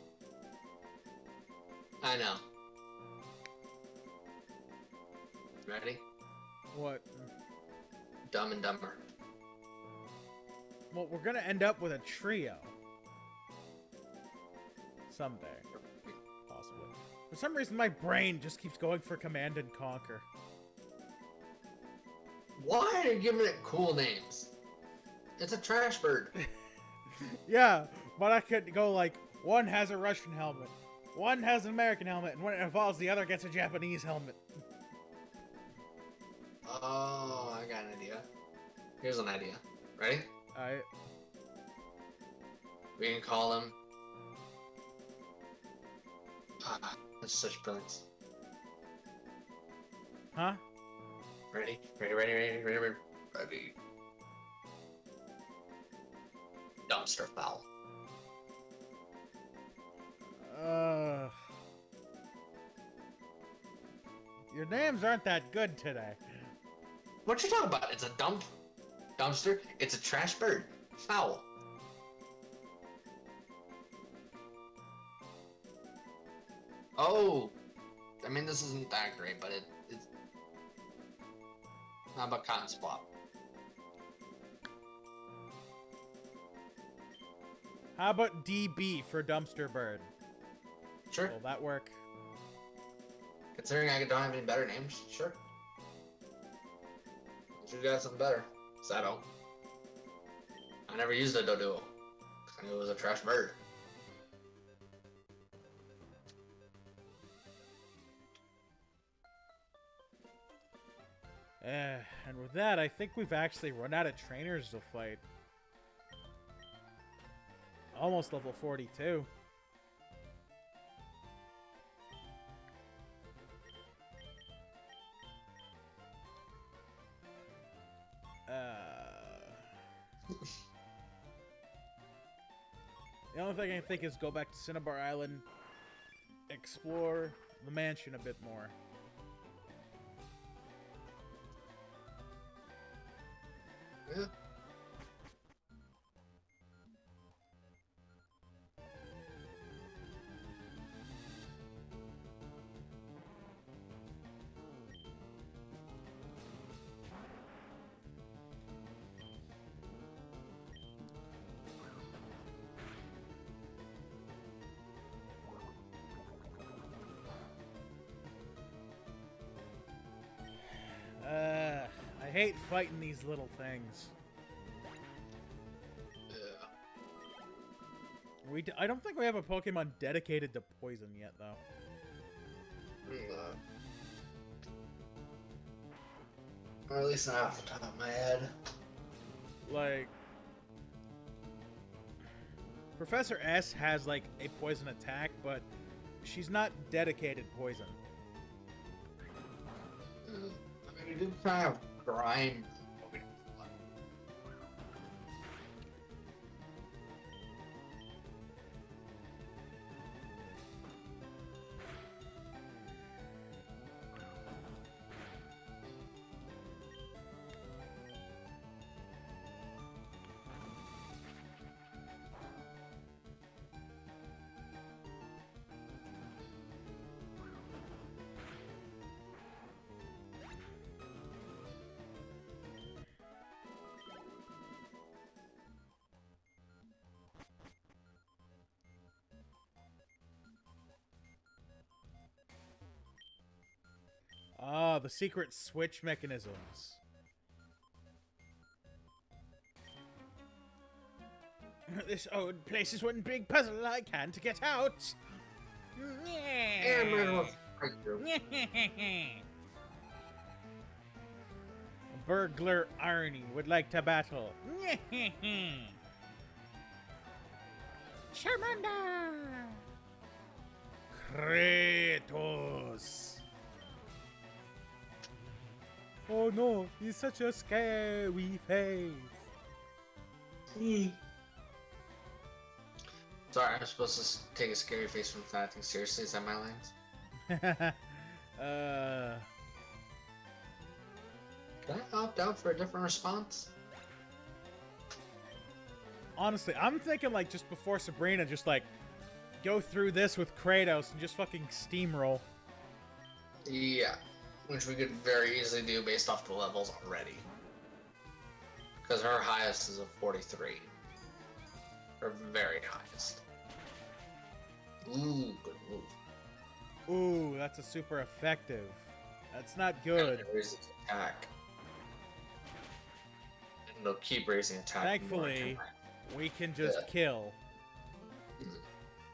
S3: I know. Ready?
S1: What?
S3: Dumb and Dumber.
S1: Well, we're gonna end up with a trio. Someday. Possibly. For some reason, my brain just keeps going for Command and Conquer.
S3: Why are you giving it cool names? It's a trash bird.
S1: Yeah, but I could go like, one has a Russian helmet, one has an American helmet, and when it evolves, the other gets a Japanese helmet.
S3: Oh, I got an idea. Here's an idea. Ready?
S1: Alright.
S3: We can call him... Ah, that's such brilliance.
S1: Huh?
S3: Ready? Dumpster fowl.
S1: Your names aren't that good today.
S3: What you talking about? It's a dumpster. It's a trash bird. Fowl. Oh, I mean this isn't that great, but it's. How about cotton swap?
S1: How about DB for Dumpster Bird?
S3: Sure.
S1: Will that work?
S3: Considering I don't have any better names, sure. You got something better. Sato. I never used a Doduo. I knew it was a trash bird.
S1: And with that, I think we've actually run out of trainers to fight. Almost level 42. The only thing I think is go back to Cinnabar Island, explore the mansion a bit more.
S3: Yeah.
S1: I hate fighting these little things. I don't think we have a Pokemon dedicated to poison yet, though.
S3: Or at least not off the top of my head.
S1: Like, Professor S has, like, a poison attack, but she's not dedicated poison.
S3: I mean, we do kind of grime.
S1: Ah, the secret switch mechanisms. This old place is one big puzzle I can't get out. Burglar Arnie would like to battle. Charmander! Kratos! Oh no, he's such a scary face.
S3: Sorry, I'm supposed to take a scary face from Fanatic seriously. Is that my lines? Can I opt out for a different response?
S1: Honestly, I'm thinking like just before Sabrina, just like go through this with Kratos and just fucking steamroll.
S3: Yeah, which we could very easily do based off the levels already. Because her highest is a 43. Her very highest. Ooh, good move.
S1: Ooh, that's a super effective. That's not good.
S3: And it raises attack. And they'll keep raising attack.
S1: Thankfully, we can just kill.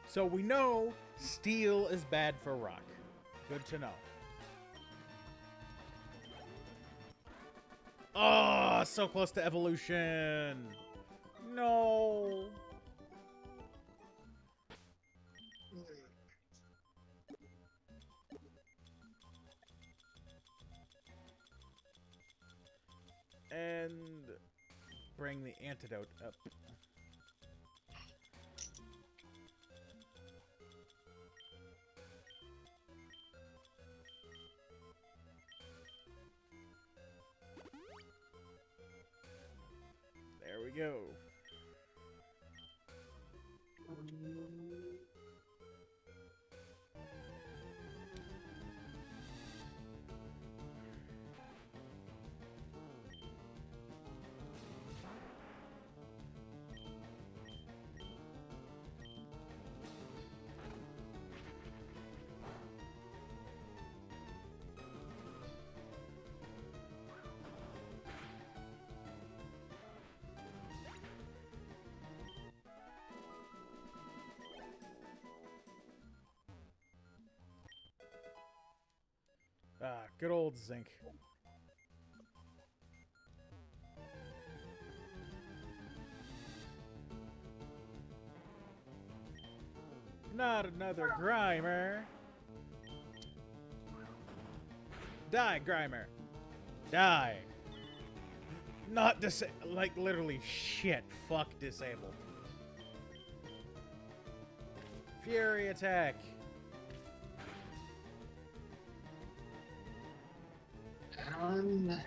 S1: So we know steel is bad for rock. Good to know. Oh, so close to evolution. No. And bring the antidote up. There we go. Ah, good old zinc. Not another Grimer. Die, Grimer. Die. Not like literally shit. Fuck disabled. Fury attack.
S3: Time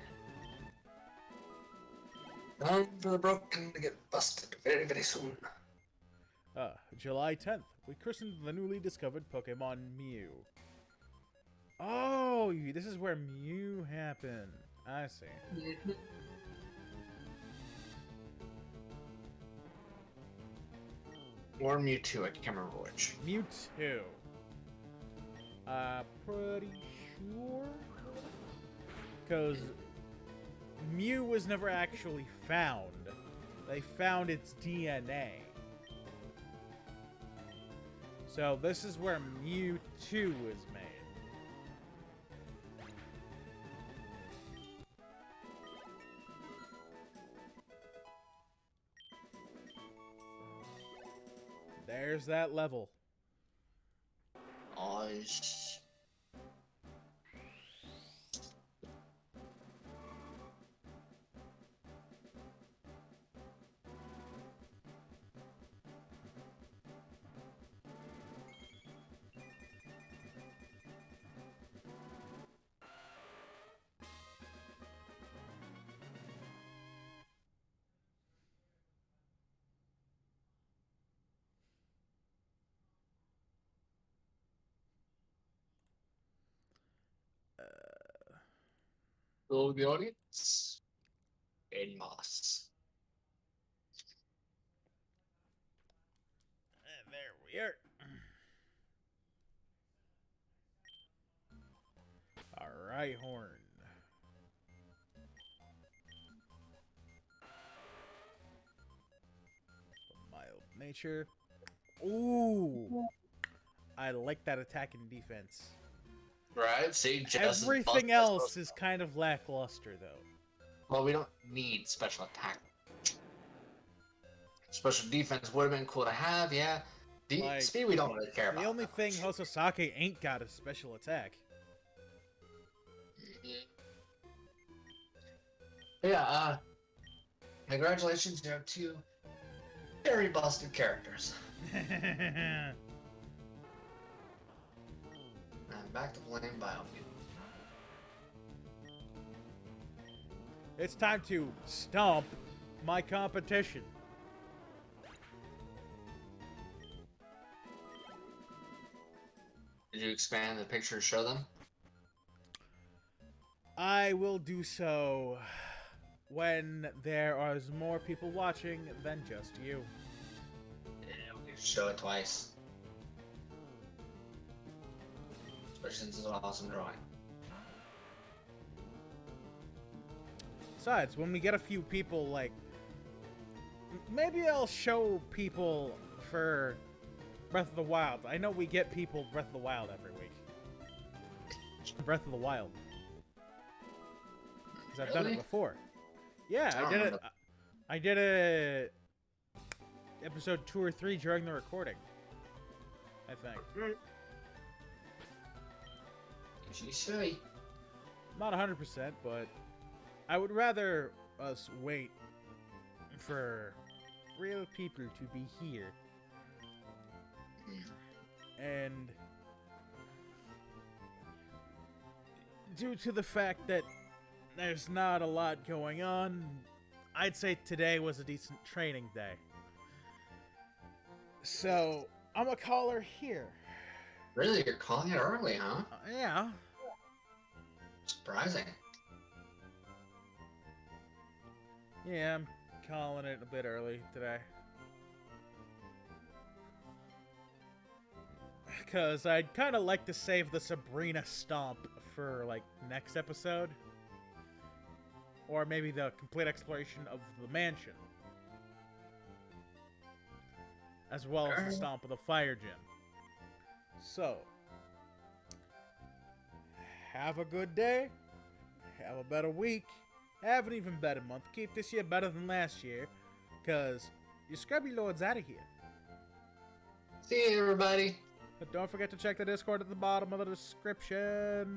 S3: for the broken to get busted very, very soon.
S1: July 10th, we christened the newly discovered Pokemon Mew. Oh, this is where Mew happened. I see.
S3: Or Mewtwo, I can't remember which.
S1: Mewtwo. Pretty sure? Because Mew was never actually found. They found its DNA. So this is where Mewtwo is made. There's that level.
S3: Nice. Hello, the audience. En masse.
S1: And there we are. Alright, Horn. Mild nature. Ooh. I like that attack and defense.
S3: Right? See, just
S1: Everything else is kind of lackluster, though.
S3: Well, we don't need special attack. Special defense would have been cool to have, yeah.
S1: Like,
S3: Speed we don't really care about.
S1: The only
S3: that
S1: thing
S3: much.
S1: Hososake ain't got is special attack.
S3: Yeah, congratulations, you have two very busted characters. And back to playing Biomute.
S1: It's time to stomp my competition.
S3: Did you expand the picture to show them?
S1: I will do so when there are more people watching than just you.
S3: Yeah, we can show it twice. Especially since it's an awesome drawing.
S1: Besides, when we get a few people, like, maybe I'll show people for Breath of the Wild. I know we get people Breath of the Wild every week. Breath of the Wild. Because I've done it before. Yeah, I did it. I did it episode 2 or 3 during the recording, I think.
S3: She say.
S1: Not 100%, but I would rather us wait for real people to be here. And due to the fact that there's not a lot going on, I'd say today was a decent training day. So, I'm gonna call her here.
S3: Really, you're calling it early, huh?
S1: Yeah.
S3: Surprising.
S1: Yeah, I'm calling it a bit early today. Because I'd kind of like to save the Sabrina stomp for, like, next episode. Or maybe the complete exploration of the mansion. As well as the stomp of the fire gym. So, have a good day. Have a better week. Have an even better month. Keep this year better than last year. Because your Scrubby Lord's out of here.
S3: See you, everybody.
S1: But don't forget to check the Discord at the bottom of the description.